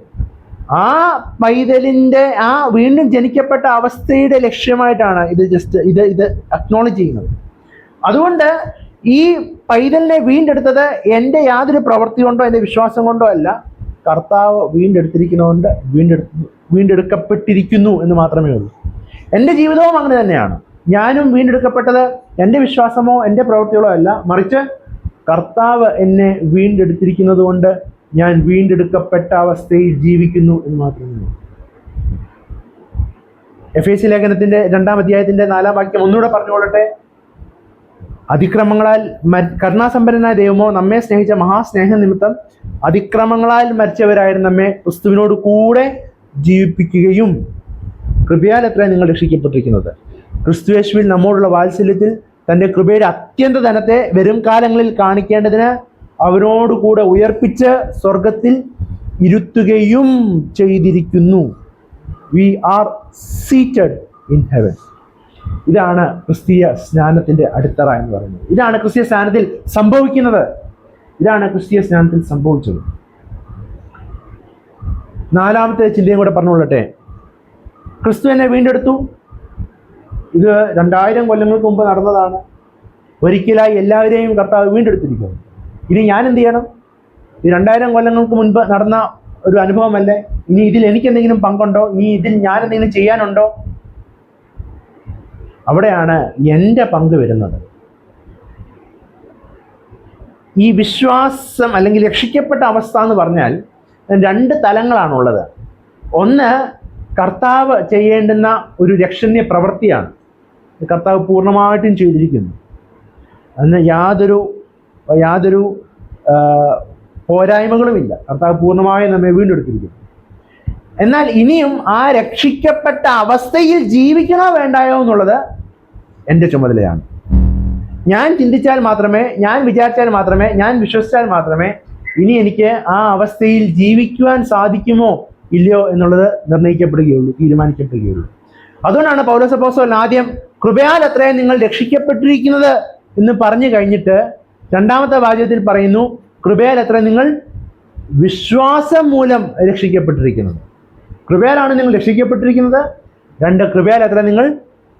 Speaker 1: ആ പൈതലിൻ്റെ ആ വീണ്ടും ജനിക്കപ്പെട്ട അവസ്ഥയുടെ ലക്ഷ്യമായിട്ടാണ് ഇത് അക്നോളജ് ചെയ്യുന്നത്. അതുകൊണ്ട് ഈ പൈതലിനെ വീണ്ടെടുത്തത് എൻ്റെ യാതൊരു പ്രവൃത്തി കൊണ്ടോ എൻ്റെ വിശ്വാസം കൊണ്ടോ അല്ല, കർത്താവ് വീണ്ടെടുത്തിരിക്കുന്നതുകൊണ്ട് വീണ്ടെടുക്കപ്പെട്ടിരിക്കുന്നു എന്ന് മാത്രമേ ഉള്ളൂ. എൻ്റെ ജീവിതവും അങ്ങനെ തന്നെയാണ്. ഞാനും വീണ്ടെടുക്കപ്പെട്ടത് എൻ്റെ വിശ്വാസമോ എൻ്റെ പ്രവൃത്തികളോ അല്ല, മറിച്ച് കർത്താവ് എന്നെ വീണ്ടെടുത്തിരിക്കുന്നത് കൊണ്ട് ഞാൻ വീണ്ടെടുക്കപ്പെട്ട അവസ്ഥയിൽ ജീവിക്കുന്നു എന്ന് മാത്രമേ. എഫേസ്യ ലേഖനത്തിന്റെ 2-ാം അധ്യായത്തിന്റെ 4-ാം വാക്യം ഒന്നുകൂടെ പറഞ്ഞുകൊള്ളട്ടെ. അതിക്രമങ്ങളാൽ കരുണാസമ്പന്നനായ ദൈവമോ നമ്മെ സ്നേഹിച്ച മഹാസ്നേഹ നിമിത്തം അതിക്രമങ്ങളാൽ മരിച്ചവരായിരുന്നു നമ്മെ ക്രിസ്തുവിനോട് കൂടെ ജീവിപ്പിക്കുകയും കൃപയാൽ എത്ര നിങ്ങൾ രക്ഷിക്കപ്പെട്ടിരിക്കുന്നത്. ക്രിസ്തുയേശുവിൽ നമ്മോടുള്ള വാത്സല്യത്തിൽ തൻ്റെ കൃപയുടെ അത്യന്ത ധനത്തെ വരും കാലങ്ങളിൽ കാണിക്കേണ്ടതിന് അവനോട് കൂടെ ഉയർപ്പിച്ച് സ്വർഗത്തിൽ ഇരുത്തുകയും ചെയ്തിരിക്കുന്നു. We are seated in heaven. ഇതാണ് ക്രിസ്തീയ സ്നാനത്തിന്റെ അടിത്തറ എന്ന് പറയുന്നത്. ഇതാണ് ക്രിസ്തീയ സ്നാനത്തിൽ സംഭവിക്കുന്നത്. ഇതാണ് ക്രിസ്തീയ സ്നാനത്തിൽ സംഭവിച്ചത്. 4-ാമത്തെ ചിന്തയും കൂടെ പറഞ്ഞുകൊള്ളട്ടെ. ക്രിസ്തു എന്നെ വീണ്ടെടുത്തു. ഇത് 2000 കൊല്ലങ്ങൾക്ക് മുമ്പ് നടന്നതാണ്. ഒരിക്കലായി എല്ലാവരെയും കർത്താവ് വീണ്ടെടുത്തിരിക്കുന്നു. ഇനി ഞാൻ എന്ത് ചെയ്യണം? ഈ 2000 കൊല്ലങ്ങൾക്ക് മുൻപ് നടന്ന ഒരു അനുഭവമല്ലേ? ഇനി ഇതിൽ എനിക്ക് എന്തെങ്കിലും പങ്കുണ്ടോ? ഇനി ഇതിൽ ഞാൻ എന്തെങ്കിലും ചെയ്യാനുണ്ടോ? അവിടെയാണ് എൻ്റെ പങ്ക് വരുന്നത്. ഈ വിശ്വാസം അല്ലെങ്കിൽ രക്ഷിക്കപ്പെട്ട അവസ്ഥ എന്ന് പറഞ്ഞാൽ 2 തലങ്ങളാണുള്ളത്. ഒന്ന്, കർത്താവ് ചെയ്യേണ്ടുന്ന ഒരു രക്ഷണീയ പ്രവൃത്തിയാണ്. കർത്താവ് പൂർണ്ണമായിട്ടും ചെയ്തിരിക്കുന്നു. അതിന് യാതൊരു പോരായ്മകളുമില്ല. കർത്താവ് പൂർണ്ണമായും നമ്മെ വീണ്ടെടുത്തിരിക്കുന്നു. എന്നാൽ ഇനിയും ആ രക്ഷിക്കപ്പെട്ട അവസ്ഥയിൽ ജീവിക്കണോ വേണ്ടായോ എന്നുള്ളത് എൻ്റെ ചുമതലയാണ്. ഞാൻ ചിന്തിച്ചാൽ മാത്രമേ, ഞാൻ വിചാരിച്ചാൽ മാത്രമേ, ഞാൻ വിശ്വസിച്ചാൽ മാത്രമേ ഇനി എനിക്ക് ആ അവസ്ഥയിൽ ജീവിക്കുവാൻ സാധിക്കുമോ ഇല്ലയോ എന്നുള്ളത് നിർണ്ണയിക്കപ്പെടുകയുള്ളൂ, തീരുമാനിക്കപ്പെടുകയുള്ളൂ. അതുകൊണ്ടാണ് പൗലോസ് അപ്പോസ്തലൻ ആദ്യം കൃപയാൽ അത്രയും നിങ്ങൾ രക്ഷിക്കപ്പെട്ടിരിക്കുന്നത് എന്ന് പറഞ്ഞു കഴിഞ്ഞിട്ട് 2-ാമത്തെ വാക്യത്തിൽ പറയുന്നു, കൃപയാൽ അത്ര നിങ്ങൾ വിശ്വാസം മൂലം രക്ഷിക്കപ്പെട്ടിരിക്കുന്നത്. കൃപയാലാണ് നിങ്ങൾ രക്ഷിക്കപ്പെട്ടിരിക്കുന്നത്. 2, കൃപയാൽ അത്ര നിങ്ങൾ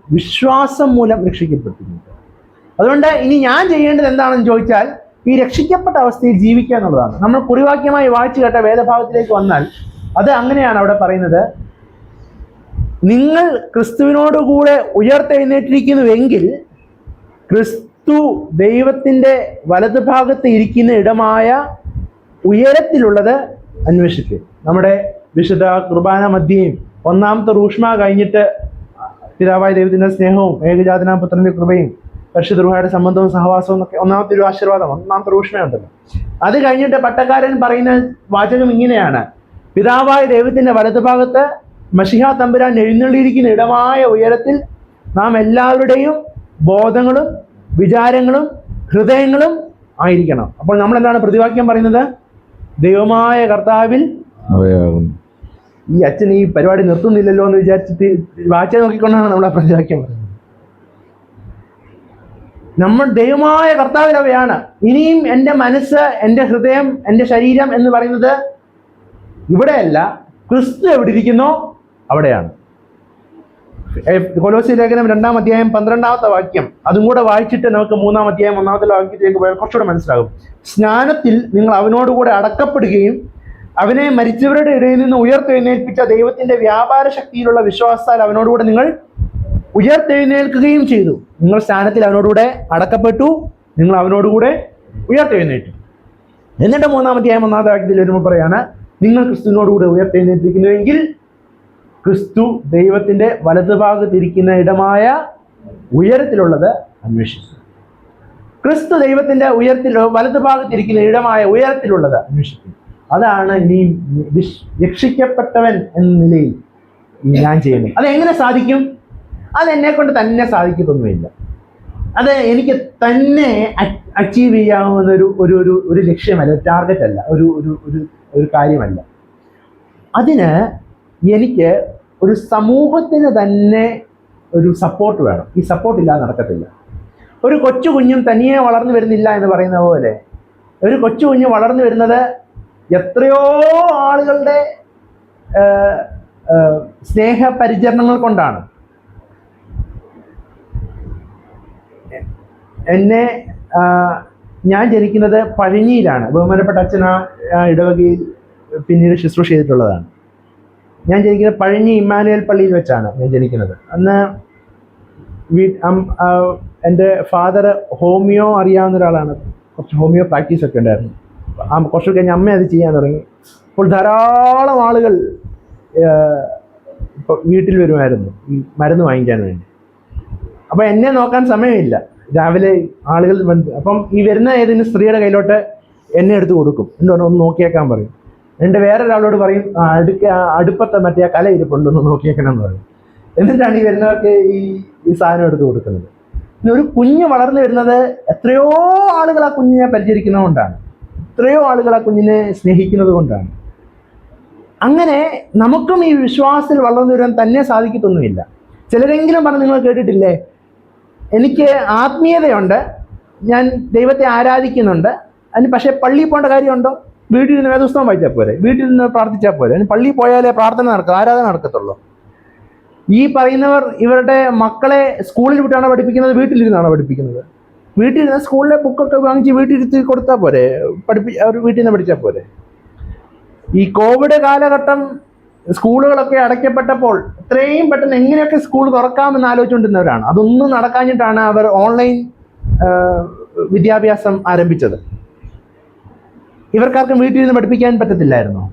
Speaker 1: വിശ്വാസം മൂലം രക്ഷിക്കപ്പെട്ടിരിക്കുന്നത്. അതുകൊണ്ട് ഇനി ഞാൻ ചെയ്യേണ്ടത് എന്താണെന്ന് ചോദിച്ചാൽ ഈ രക്ഷിക്കപ്പെട്ട അവസ്ഥയിൽ ജീവിക്കുക എന്നുള്ളതാണ്. നമ്മൾ കുറിവാക്യമായി വായിച്ചു കേട്ട വേദഭാഗത്തിലേക്ക് വന്നാൽ അത് അങ്ങനെയാണ് അവിടെ പറയുന്നത്. നിങ്ങൾ ക്രിസ്തുവിനോടുകൂടെ ഉയർത്തെഴുന്നേറ്റിരിക്കുന്നുവെങ്കിൽ ക്രിസ്തു ദൈവത്തിൻ്റെ വലതുഭാഗത്ത് ഇരിക്കുന്ന ഇടമായ ഉയരത്തിലുള്ളത് അന്വേഷിക്കുക. നമ്മുടെ വിശുദ്ധ കുർബാന മധ്യേയും 1-ാമത്തെ റൂഷ്മ കഴിഞ്ഞിട്ട് പിതാവായ ദൈവത്തിൻ്റെ സ്നേഹവും ഏകജാതനായ പുത്രന്റെ കൃപയും പരിശുദ്ധ റൂഹായുടെ സംബന്ധവും സഹവാസവും എന്നൊക്കെ 1-ാമത്തെ ഒരു ആശീർവാദം 1-ാമത്തെ റൂഷ്മയുണ്ടല്ലോ. അത് കഴിഞ്ഞിട്ട് പട്ടക്കാരൻ പറയുന്ന വാചകം ഇങ്ങനെയാണ്: പിതാവായ ദൈവത്തിൻ്റെ വലതുഭാഗത്ത് മശിഹ തമ്പുരാൻ എഴുന്നള്ളിയിരിക്കുന്ന ഇടമായ ഉയരത്തിൽ നാം എല്ലാവരുടെയും ബോധങ്ങളും വിചാരങ്ങളും ഹൃദയങ്ങളും ആയിരിക്കണം. അപ്പോൾ നമ്മൾ എന്താണ് പ്രതിവാക്യം പറയുന്നത്? ദൈവമായ കർത്താവിൽ. ഈ അച്ഛൻ ഈ പരിപാടി നിർത്തുന്നില്ലല്ലോ എന്ന് വിചാരിച്ചിട്ട് വായിച്ച നോക്കിക്കൊണ്ടാണ് നമ്മൾ ആ പ്രതിവാക്യം പറയുന്നത്. നമ്മൾ ദൈവമായ കർത്താവിലവയാണ്. ഇനിയും എൻ്റെ മനസ്സ്, എൻ്റെ ഹൃദയം, എൻ്റെ ശരീരം എന്ന് പറയുന്നത് ഇവിടെയല്ല. ക്രിസ്തു എവിടെ ഇരിക്കുന്നോ അവിടെയാണ്. കൊലോസ്യ ലേഖനം 2-ാം അധ്യായം 12-ാമത്തെ വാക്യം അതും കൂടെ വായിച്ചിട്ട് നമുക്ക് 3-ാം അധ്യായം 1-ാമത്തെ വാക്യത്തിലേക്ക് പോയാൽ കുറച്ചുകൂടെ മനസ്സിലാകും. സ്നാനത്തിൽ നിങ്ങൾ അവനോടുകൂടെ അടക്കപ്പെടുകയും അവനെ മരിച്ചവരുടെ ഇടയിൽ നിന്ന് ഉയർത്തെഴുന്നേൽപ്പിച്ച ദൈവത്തിന്റെ വ്യാപാര ശക്തിയിലുള്ള വിശ്വാസത്താൽ അവനോടുകൂടെ നിങ്ങൾ ഉയർത്തെഴുന്നേൽക്കുകയും ചെയ്തു. നിങ്ങൾ സ്നാനത്തിൽ അവനോടുകൂടെ അടക്കപ്പെട്ടു, നിങ്ങൾ അവനോടുകൂടെ ഉയർത്തെഴുന്നേറ്റു. എന്നിട്ട് 3-ാം അധ്യായം 1-ാമത്തെ വാക്യത്തിൽ വരുമ്പോൾ പറയാണ്, നിങ്ങൾ ക്രിസ്തുവിനോടുകൂടെ ഉയർത്തെഴുന്നേൽപ്പിക്കുന്നുവെങ്കിൽ ക്രിസ്തു ദൈവത്തിന്റെ വലതുഭാഗത്തിരിക്കുന്ന ഇടമായ ഉയരത്തിലുള്ളത് അന്വേഷിച്ചു. ക്രിസ്തു ദൈവത്തിന്റെ വലതുഭാഗത്തിരിക്കുന്ന ഇടമായ ഉയരത്തിലുള്ളത് അന്വേഷിക്കും. അതാണ് ഇനി രക്ഷിക്കപ്പെട്ടവൻ എന്ന നിലയിൽ ഞാൻ ചെയ്യുന്നത്. അതെങ്ങനെ സാധിക്കും? അതെന്നെ കൊണ്ട് തന്നെ സാധിക്കത്തൊന്നുമില്ല. അത് എനിക്ക് തന്നെ അച്ചീവ് ചെയ്യാവുന്ന ഒരു ലക്ഷ്യമല്ല, ഒരു ടാർഗറ്റ് അല്ല, ഒരു കാര്യമല്ല. അതിന് എനിക്ക് ഒരു സമൂഹത്തിന് തന്നെ ഒരു സപ്പോർട്ട് വേണം. ഈ സപ്പോർട്ട് ഇല്ലാതെ നടക്കത്തില്ല. ഒരു കൊച്ചു കുഞ്ഞും തനിയെ വളർന്നു വരുന്നില്ല എന്ന് പറയുന്ന പോലെ ഒരു കൊച്ചു കുഞ്ഞ് വളർന്നു വരുന്നത് എത്രയോ ആളുകളുടെ സ്നേഹപരിചരണങ്ങൾ കൊണ്ടാണ്. ഞാൻ ജനിക്കുന്നത് പഴഞ്ഞിയിലാണ്. ബഹുമാനപ്പെട്ട അച്ഛൻ ആ ഇടവകയിൽ പിന്നീട് ശുശ്രൂഷ ചെയ്തിട്ടുള്ളതാണ്. ഞാൻ ജനിക്കുന്നത് പഴഞ്ഞി ഇമ്മാനുവൽ പള്ളിയിൽ വെച്ചാണ് ഞാൻ ജനിക്കുന്നത്. അന്ന് എൻ്റെ ഫാദർ ഹോമിയോ അറിയാവുന്ന ഒരാളാണ്. കുറച്ച് ഹോമിയോ പ്രാക്ടീസ് ഒക്കെ ഉണ്ടായിരുന്നു. കുറച്ച് കഴിഞ്ഞ് അമ്മ അത് ചെയ്യാൻ തുടങ്ങി. അപ്പോൾ ധാരാളം ആളുകൾ ഇപ്പോൾ വീട്ടിൽ വരുമായിരുന്നു ഈ മരുന്ന് വാങ്ങിക്കാൻ വേണ്ടി. അപ്പോൾ എന്നെ നോക്കാൻ സമയമില്ല. രാവിലെ ആളുകൾ അപ്പം ഈ വരുന്ന ഏതെങ്കിലും സ്ത്രീയുടെ കയ്യിലോട്ട് എന്നെ എടുത്ത് കൊടുക്കും. എന്തുകൊണ്ട് ഒന്ന് നോക്കിയേക്കാൻ പറയും. എൻ്റെ വേറൊരാളോട് പറയും അടുപ്പത്തെ മറ്റേ ആ കല ഇരിപ്പുണ്ടൊന്ന് നോക്കിയേക്കണം എന്ന് പറയും. എന്നിട്ടാണ് ഈ വരുന്നവർക്ക് ഈ സാധനം എടുത്ത് കൊടുക്കുന്നത്. പിന്നെ ഒരു കുഞ്ഞ് വളർന്നു വരുന്നത് എത്രയോ ആളുകൾ ആ കുഞ്ഞിനെ പരിചരിക്കുന്നത് കൊണ്ടാണ്, എത്രയോ ആളുകൾ ആ കുഞ്ഞിനെ സ്നേഹിക്കുന്നത് കൊണ്ടാണ്. അങ്ങനെ നമുക്കും ഈ വിശ്വാസത്തിൽ വളർന്നു വരാൻ തന്നെ സാധിക്കത്തൊന്നുമില്ല. ചിലരെങ്കിലും പറഞ്ഞ് നിങ്ങൾ കേട്ടിട്ടില്ലേ, എനിക്ക് ആത്മീയതയുണ്ട്, ഞാൻ ദൈവത്തെ ആരാധിക്കുന്നുണ്ട്, അതിന് പക്ഷേ പള്ളിയിൽ പോകേണ്ട കാര്യമുണ്ടോ? വീട്ടിൽ നിന്ന് വേദപുസ്തകം വായിച്ചാൽ പോരെ, വീട്ടിൽ നിന്ന് പ്രാർത്ഥിച്ചാൽ പോരെ, അതിന് പള്ളിയിൽ പോയാലേ പ്രാർത്ഥന നടക്കും, ആരാധന നടക്കത്തുള്ളൂ. ഈ പറയുന്നവർ ഇവരുടെ മക്കളെ സ്കൂളിൽ വിട്ടാണോ പഠിപ്പിക്കുന്നത്, വീട്ടിലിരുന്നാണോ പഠിപ്പിക്കുന്നത്? വീട്ടിലിരുന്ന് സ്കൂളിലെ ബുക്കൊക്കെ വാങ്ങിച്ച് വീട്ടിലിരുത്തി കൊടുത്താൽ പോരെ, അവർ വീട്ടിൽ നിന്ന് പഠിച്ചാൽ പോരെ? ഈ കോവിഡ് കാലഘട്ടം സ്കൂളുകളൊക്കെ അടയ്ക്കപ്പെട്ടപ്പോൾ എത്രയും പെട്ടെന്ന് എങ്ങനെയൊക്കെ സ്കൂൾ തുറക്കാമെന്ന് ആലോചിച്ചുകൊണ്ടിരുന്നവരാണ്. അതൊന്നും നടക്കാഞ്ഞിട്ടാണ് അവർ ഓൺലൈൻ വിദ്യാഭ്യാസം ആരംഭിച്ചത്. ഇവർക്കാർക്കും വീട്ടിൽ നിന്ന് പഠിപ്പിക്കാൻ പറ്റത്തില്ലായിരുന്നോ?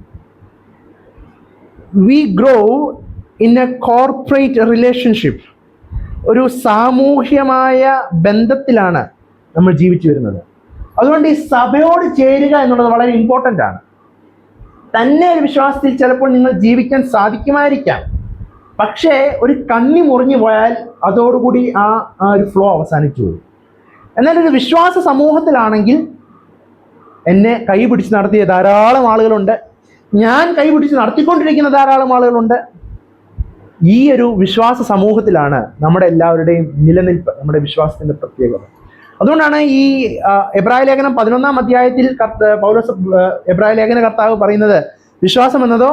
Speaker 1: We grow in a corporate relationship. ഒരു സാമൂഹ്യമായ ബന്ധത്തിലാണ് നമ്മൾ ജീവിച്ചു വരുന്നത്. അതുകൊണ്ട് ഈ സഭയോട് ചേരുക എന്നുള്ളത് വളരെ ഇമ്പോർട്ടൻ്റ് ആണ്. തന്നെ ഒരു വിശ്വാസത്തിൽ ചിലപ്പോൾ നിങ്ങൾ ജീവിക്കാൻ സാധിക്കുമായിരിക്കാം, പക്ഷേ ഒരു കണ്ണി മുറിഞ്ഞു പോയാൽ അതോടുകൂടി ആ ഒരു ഫ്ലോ അവസാനിച്ചു പോകും. എന്നാൽ ഒരു വിശ്വാസ സമൂഹത്തിലാണെങ്കിൽ എന്നെ കൈപിടിച്ച് നടത്തിയ ധാരാളം ആളുകളുണ്ട്, ഞാൻ കൈപിടിച്ച് നടത്തിക്കൊണ്ടിരിക്കുന്ന ധാരാളം ആളുകളുണ്ട്. ഈ ഒരു വിശ്വാസ സമൂഹത്തിലാണ് നമ്മുടെ എല്ലാവരുടെയും നിലനിൽപ്പ്, നമ്മുടെ വിശ്വാസത്തിൻ്റെ പ്രത്യേകത. അതുകൊണ്ടാണ് ഈ എബ്രായ ലേഖനം 11-ാം അധ്യായത്തിൽ പൗലോസ് എബ്രായ ലേഖന കർത്താവ് പറയുന്നത്, വിശ്വാസം എന്നതോ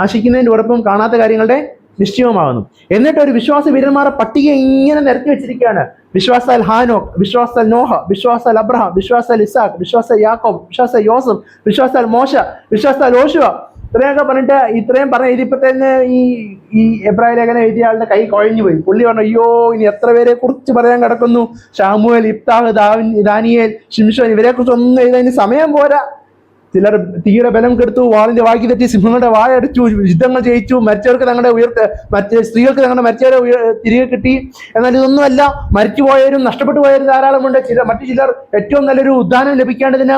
Speaker 1: ആശിക്കുന്നതിൻ്റെ ഉറപ്പും കാണാത്ത കാര്യങ്ങളുടെ നിശ്ചയവുമാകുന്നു. എന്നിട്ട് ഒരു വിശ്വാസ വീരന്മാരുടെ പട്ടിക ഇങ്ങനെ നിരത്തി വെച്ചിരിക്കുകയാണ്. വിശ്വാസാൽ ഹാനോക്ക്, വിശ്വാസാൽ നോഹ, വിശ്വാസാൽ അബ്രഹാം, വിശ്വാസാൽ ഇസാഖ്, വിശ്വാസാൽ യാക്കോബ്, വിശ്വാസാൽ യോസഫ്, വിശ്വാസാൽ മോശ, വിശ്വാസാൽ യോശുവ. ഇത്രയൊക്കെ പറഞ്ഞിട്ട് ഇത്രയും പറഞ്ഞ എഴുതിയപ്പോൾ തന്നെ ഈ എബ്രായ ലേഖനം എഴുതിയ ആളുടെ കൈ കുഴഞ്ഞു പോയി. പുള്ളി പറഞ്ഞു, അയ്യോ ഇനി എത്ര പേരെ കുറിച്ച് പറയാൻ കിടക്കുന്നു, ശാമുവേൽ, ഇബ്താഹ്, ദാനിയേൽ, ശിംശോൻ, ഇവരെ കുറിച്ച് ഒന്നും എഴുതാൻ ഇനി സമയം പോരാ. ചിലർ തീയുടെ ബലം കെടുത്തു, വാളിന്റെ വാക്കി തെറ്റി സിംഹങ്ങളുടെ വായടിച്ചു, യുദ്ധങ്ങൾ ജയിച്ചു, മരിച്ചവർക്ക് തങ്ങളുടെ മറ്റേ സ്ത്രീകൾക്ക് തങ്ങളുടെ മരിച്ചവരെ തിരികെ കിട്ടി. എന്നാൽ ഇതൊന്നുമല്ല, മരിച്ചുപോയവരും നഷ്ടപ്പെട്ടു പോയവരും ധാരാളമുണ്ട്. മറ്റു ചിലർ ഏറ്റവും നല്ലൊരു ഉദ്ധാനം ലഭിക്കേണ്ടതിന്,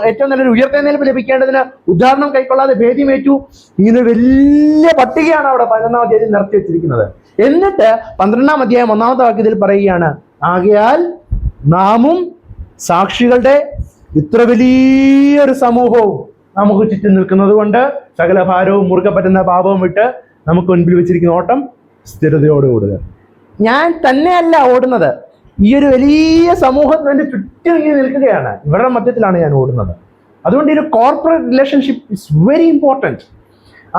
Speaker 1: ഏറ്റവും നല്ലൊരു ഉയർത്തെഴുന്നേൽപ്പ് ലഭിക്കേണ്ടതിന് ഉദാഹരണം കൈക്കൊള്ളാതെ ഭേദ്യമേറ്റു. ഇങ്ങനെ വലിയ പട്ടികയാണ് അവിടെ 11-ാം അധ്യായത്തിൽ നിറച്ചു വെച്ചിരിക്കുന്നത്. എന്നിട്ട് 12-ാം അധ്യായം 1-ാമത്തെ വാക്യത്തിൽ പറയുകയാണ്, ആകയാൽ നാമും സാക്ഷികളുടെ ഇത്ര വലിയൊരു സമൂഹവും നമുക്ക് ചുറ്റും നിൽക്കുന്നത് കൊണ്ട് സകല ഭാരവും മുറുകെ പറ്റുന്ന പാപവും വിട്ട് നമുക്ക് മുൻപിൽ വെച്ചിരിക്കുന്ന ഓട്ടം സ്ഥിരതയോട് ഓടുക. ഞാൻ തന്നെയല്ല ഓടുന്നത്, ഈ ഒരു വലിയ സമൂഹം എൻ്റെ ചുറ്റും ഇങ്ങനെ നിൽക്കുകയാണ്, ഇവരുടെ മധ്യത്തിലാണ് ഞാൻ ഓടുന്നത്. അതുകൊണ്ട് ഈ ഒരു corporate relationship is very important.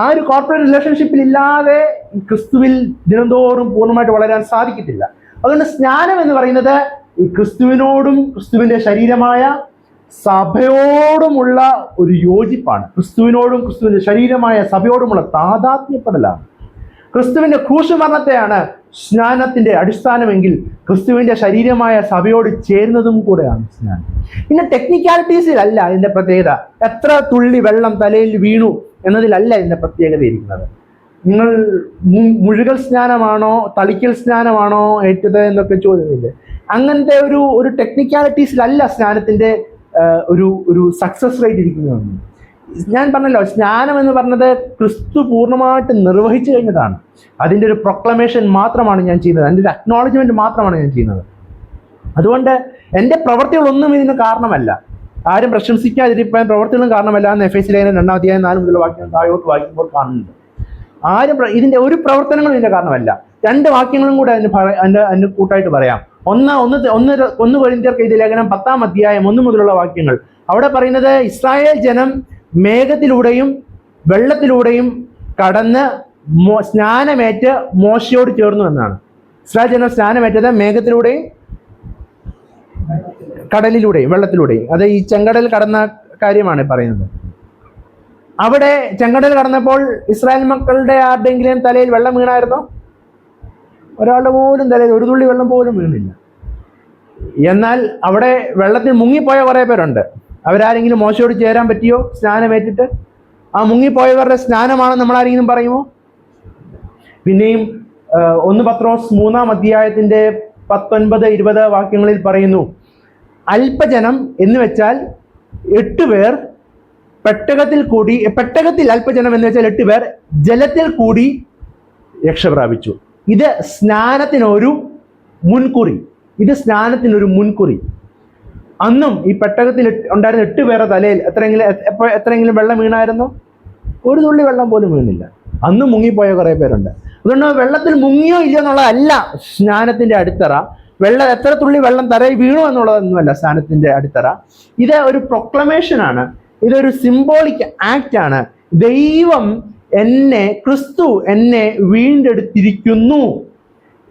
Speaker 1: ആ ഒരു കോർപ്പറേറ്റ് റിലേഷൻഷിപ്പിൽ ഇല്ലാതെ ക്രിസ്തുവിൽ ദിനംതോറും പൂർണ്ണമായിട്ട് വളരാൻ സാധിക്കത്തില്ല. അതുകൊണ്ട് സ്നാനം എന്ന് പറയുന്നത് ഈ ക്രിസ്തുവിനോടും ക്രിസ്തുവിൻ്റെ ശരീരമായ സഭയോടുമുള്ള ഒരു യോജിപ്പാണ്. ക്രിസ്തുവിനോടും ക്രിസ്തുവിൻ്റെ ശരീരമായ സഭയോടുമുള്ള താതാത്മ്യപ്പെടലാണ്. ക്രിസ്തുവിൻ്റെ ക്രൂശുമരണത്തെയാണ് സ്നാനത്തിൻ്റെ അടിസ്ഥാനമെങ്കിൽ ക്രിസ്തുവിൻ്റെ ശരീരമായ സഭയോട് ചേരുന്നതും കൂടെയാണ് സ്നാനം. പിന്നെ ടെക്നിക്കാലിറ്റീസിലല്ല ഇതിൻ്റെ പ്രത്യേകത, എത്ര തുള്ളി വെള്ളം തലയിൽ വീണു എന്നതിലല്ല ഇതിൻ്റെ പ്രത്യേകത ഇരിക്കുന്നത്. നിങ്ങൾ മുഴുകൽ സ്നാനമാണോ തളിക്കൽ സ്നാനമാണോ ഏറ്റത് എന്നൊക്കെ ചോദ്യമില്ലേ. അങ്ങനത്തെ ഒരു ടെക്നിക്കാലിറ്റീസിലല്ല സ്നാനത്തിൻ്റെ ഒരു സക്സസ് റേറ്റ് ഇരിക്കുന്നതാണ്. ഞാൻ പറഞ്ഞല്ലോ, സ്നാനം എന്ന് പറഞ്ഞത് ക്രിസ്തു പൂർണ്ണമായിട്ട് നിർവഹിച്ചു കഴിഞ്ഞതാണ്. അതിൻ്റെ ഒരു പ്രൊക്ലമേഷൻ മാത്രമാണ് ഞാൻ ചെയ്യുന്നത്, അതിൻ്റെ ഒരു അക്നോളജ്മെൻറ്റ് മാത്രമാണ് ഞാൻ ചെയ്യുന്നത്. അതുകൊണ്ട് എൻ്റെ പ്രവൃത്തികളൊന്നും ഇതിന് കാരണമല്ല, ആരും പ്രശംസിക്കാതിരിക്കാൻ പ്രവൃത്തികളും കാരണമല്ല എന്ന് എഫേസ്യ ലേഖനം 2-ാം അധ്യായം 4 മുതലുള്ള വാക്യം താഴോട്ട് വായിക്കുമ്പോൾ കാണുന്നുണ്ട്. ആരും ഇതിൻ്റെ ഒരു പ്രവർത്തനങ്ങളും ഇതിൻ്റെ കാരണമല്ല. 2 വാക്യങ്ങളും കൂടെ അതിന് കൂട്ടായിട്ട് പറയാം. ഒന്ന് കൊരിന്ത്യർക്ക് എഴുതിയ ലേഖനം 10-ാം അധ്യായം 1 മുതലുള്ള വാക്യങ്ങൾ. അവിടെ പറയുന്നത് ഇസ്രായേൽ ജനം മേഘത്തിലൂടെയും വെള്ളത്തിലൂടെയും കടന്ന് സ്നാനമേറ്റ് മോശയോട് ചേർന്നു എന്നാണ്. ഇസ്രായേൽ ജനം സ്നാനമേറ്റത് മേഘത്തിലൂടെയും കടലിലൂടെയും വെള്ളത്തിലൂടെയും. അത് ഈ ചെങ്കടൽ കടന്ന കാര്യമാണ് പറയുന്നത്. അവിടെ ചെങ്കടൽ കടന്നപ്പോൾ ഇസ്രായേൽ മക്കളുടെ ആരുടെയെങ്കിലും തലയിൽ വെള്ളം വീണായിരുന്നോ? ഒരാളുടെ പോലും തലയിൽ ഒരു തുള്ളി വെള്ളം പോലും വീണില്ല. എന്നാൽ അവിടെ വെള്ളത്തിൽ മുങ്ങിപ്പോയ കുറേ പേരുണ്ട്. അവരാരെങ്കിലും മോശയോട് ചേരാൻ പറ്റിയോ സ്നാനമേറ്റിട്ട്? ആ മുങ്ങിപ്പോയവരുടെ സ്നാനമാണെന്ന് നമ്മൾ ആരെങ്കിലും പറയുമോ? പിന്നെയും 1 പത്രോസ് 3-ാം അധ്യായത്തിന്റെ 19-20 വാക്യങ്ങളിൽ പറയുന്നു, അല്പജനം എന്ന് വെച്ചാൽ 8 പേർ പെട്ടകത്തിൽ അല്പജനം എന്ന് വെച്ചാൽ 8 പേർ ജലത്തിൽ കൂടി രക്ഷ പ്രാപിച്ചു. ഇത് സ്നാനത്തിനൊരു മുൻകുറി. അന്നും ഈ പെട്ടകത്തിൽ ഉണ്ടായിരുന്ന 8 പേരുടെ തലയിൽ എത്രയെങ്കിലും വെള്ളം വീണായിരുന്നോ? ഒരു തുള്ളി വെള്ളം പോലും വീണില്ല. അന്നും മുങ്ങിപ്പോയ കുറേ പേരുണ്ട്. അതുകൊണ്ട് വെള്ളത്തിൽ മുങ്ങിയോ ഇല്ലയോ എന്നുള്ളതല്ല സ്നാനത്തിന്റെ അടിത്തറ. എത്ര തുള്ളി വെള്ളം തലയിൽ വീണു എന്നുള്ളതൊന്നുമല്ല സ്നാനത്തിന്റെ അടിത്തറ. ഇത് ഒരു പ്രൊക്ലമേഷനാണ്, ഇതൊരു സിംബോളിക് ആക്ട് ആണ്. ക്രിസ്തു എന്നെ വീണ്ടെടുത്തിരിക്കുന്നു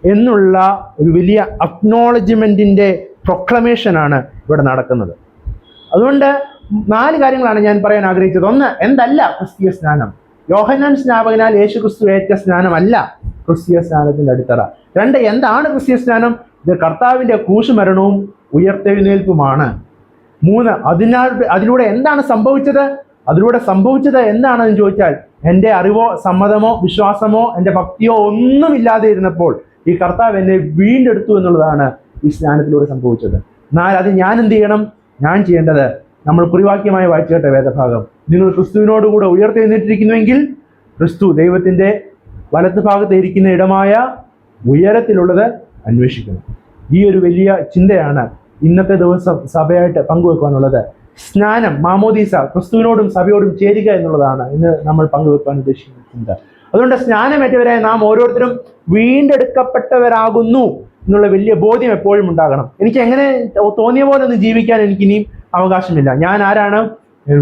Speaker 1: എന്നുള്ള ഒരു വലിയ അക്നോളജ്മെന്റിന്റെ പ്രൊക്ലമേഷനാണ് ഇവിടെ നടക്കുന്നത്. അതുകൊണ്ട് 4 കാര്യങ്ങളാണ് ഞാൻ പറയാൻ ആഗ്രഹിച്ചത്. 1, എന്തല്ല ക്രിസ്തീയ സ്നാനം? യോഹന്നാൻ സ്നാപകനാൽ യേശു ക്രിസ്തു ഏറ്റ സ്നാനമല്ല ക്രിസ്തീയ സ്നാനത്തിന്റെ അടിത്തറ. 2, എന്താണ് ക്രിസ്തീയ സ്നാനം? ഇത് കർത്താവിന്റെ ക്രൂശുമരണവും ഉയർത്തെഴുന്നേൽപ്പുമാണ്. 3, അതിലൂടെ എന്താണ് സംഭവിച്ചത്? അതിലൂടെ സംഭവിച്ചത് എന്താണെന്ന് ചോദിച്ചാൽ, എൻ്റെ അറിവോ സമ്മതമോ വിശ്വാസമോ എൻ്റെ ഭക്തിയോ ഒന്നുമില്ലാതെ ഇരുന്നപ്പോൾ ഈ കർത്താവ് എന്നെ വീണ്ടെടുത്തു എന്നുള്ളതാണ് ഈ സ്നാനത്തിലൂടെ സംഭവിച്ചത്. 4, അത് ഞാൻ എന്ത് ചെയ്യണം? ഞാൻ ചെയ്യേണ്ടത് നമ്മൾ കുറിവാക്യമായി വായിച്ചു കേട്ട വേദഭാഗം, നിങ്ങൾ ക്രിസ്തുവിനോടുകൂടെ ഉയർത്തെഴുന്നേറ്റിരിക്കുന്നുവെങ്കിൽ ക്രിസ്തു ദൈവത്തിന്റെ വലത്ത് ഭാഗത്ത് ഇരിക്കുന്ന ഇടമായ ഉയരത്തിലുള്ളത് അന്വേഷിക്കണം. ഈ ഒരു വലിയ ചിന്തയാണ് ഇന്നത്തെ ദിവസം സഭയായിട്ട് പങ്കുവെക്കാനുള്ളത്. സ്നാനം, മാമോദീസ, ക്രിസ്തുവിനോടും സഭയോടും ചേരുക എന്നുള്ളതാണ് ഇന്ന് നമ്മൾ പങ്കുവെക്കാൻ ഉദ്ദേശിക്കുന്ന ചിന്ത. അതുകൊണ്ട് സ്നാനമേറ്റവരായ നാം ഓരോരുത്തരും വീണ്ടെടുക്കപ്പെട്ടവരാകുന്നു എന്നുള്ള വലിയ ബോധ്യം എപ്പോഴും ഉണ്ടാകണം. എനിക്ക് എങ്ങനെ തോന്നിയ പോലെ ഒന്നും ജീവിക്കാൻ എനിക്കിനിയും അവകാശമില്ല. ഞാൻ ആരാണ്?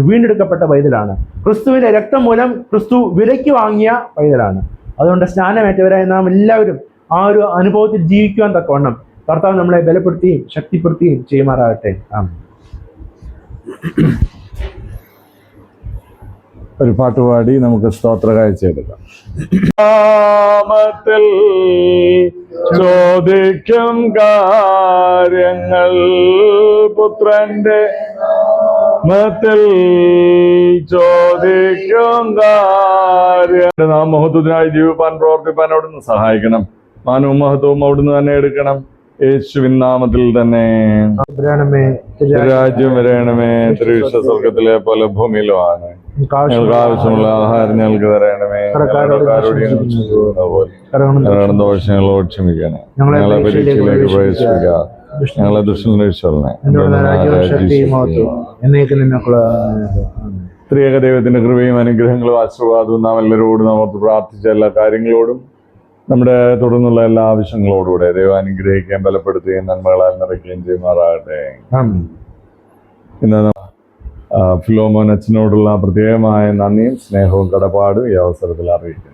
Speaker 1: വീണ്ടെടുക്കപ്പെട്ട പൈതലാണ്. ക്രിസ്തുവിന്റെ രക്തം മൂലം ക്രിസ്തു വിലയ്ക്ക് വാങ്ങിയ പൈതലാണ്. അതുകൊണ്ട് സ്നാനമേറ്റവരായ നാം എല്ലാവരും ആ ഒരു അനുഭവത്തിൽ ജീവിക്കുവാൻ തക്കവണ്ണം കർത്താവ് നമ്മളെ ബലപ്പെടുത്തുകയും ശക്തിപ്പെടുത്തുകയും ചെയ്യുമാറാകട്ടെ.
Speaker 2: ഒരു പാട്ടുപാടി നമുക്ക് സ്തോത്ര കാഴ്ചയെടുക്കാം. നാമത്തിൽ ചോദിക്കും കാര്യങ്ങൾ പുത്രന്റെ നാമത്തിൽ ചോദിക്കും കാര്യം. നാം മഹത്വത്തിനായി ജീവിപ്പാൻ പ്രവർത്തിപ്പാൻ അവിടുന്ന് സഹായിക്കണം. മാനവും മഹത്വവും അവിടുന്ന് തന്നെ എടുക്കണം. യേശുവിൻ നാമത്തിൽ തന്നെ. രാജ്യം വരണമേ, തിരുവിഷ്ട സ്വർഗത്തിലെ പോലെ ഭൂമിയിലുമാണ്. ഞങ്ങൾക്ക് ആവശ്യമുള്ള ആഹാരം ഞങ്ങൾക്ക് തരണമേ. ദോഷങ്ങളോട് ക്ഷമിക്കണേ. ഞങ്ങളെ പരീക്ഷയിലേക്ക് പ്രവേശിപ്പിക്കുക. ഞങ്ങളെ ദുഷ്ടനിൽ രക്ഷിക്കണമേ. ത്രിയേക ദൈവത്തിന്റെ കൃപയും അനുഗ്രഹങ്ങളും ആശീർവാദവും നാം എല്ലാവരോടും നമുക്ക് പ്രാർത്ഥിച്ച എല്ലാ കാര്യങ്ങളോടും നമ്മുടെ തുടർന്നുള്ള എല്ലാ ആവശ്യങ്ങളോടുകൂടെ ദൈവം അനുഗ്രഹിക്കുകയും ബലപ്പെടുത്തുകയും നന്മകളാൽ നിറയ്ക്കുകയും ചെയ്യുമാറാകട്ടെ. ഇന്ന് ഫിലോമോൻ അച്ഛനോടുള്ള പ്രത്യേകമായ നന്ദിയും സ്നേഹവും കടപ്പാടും ഈ അവസരത്തിൽ അറിയിക്കുന്നു.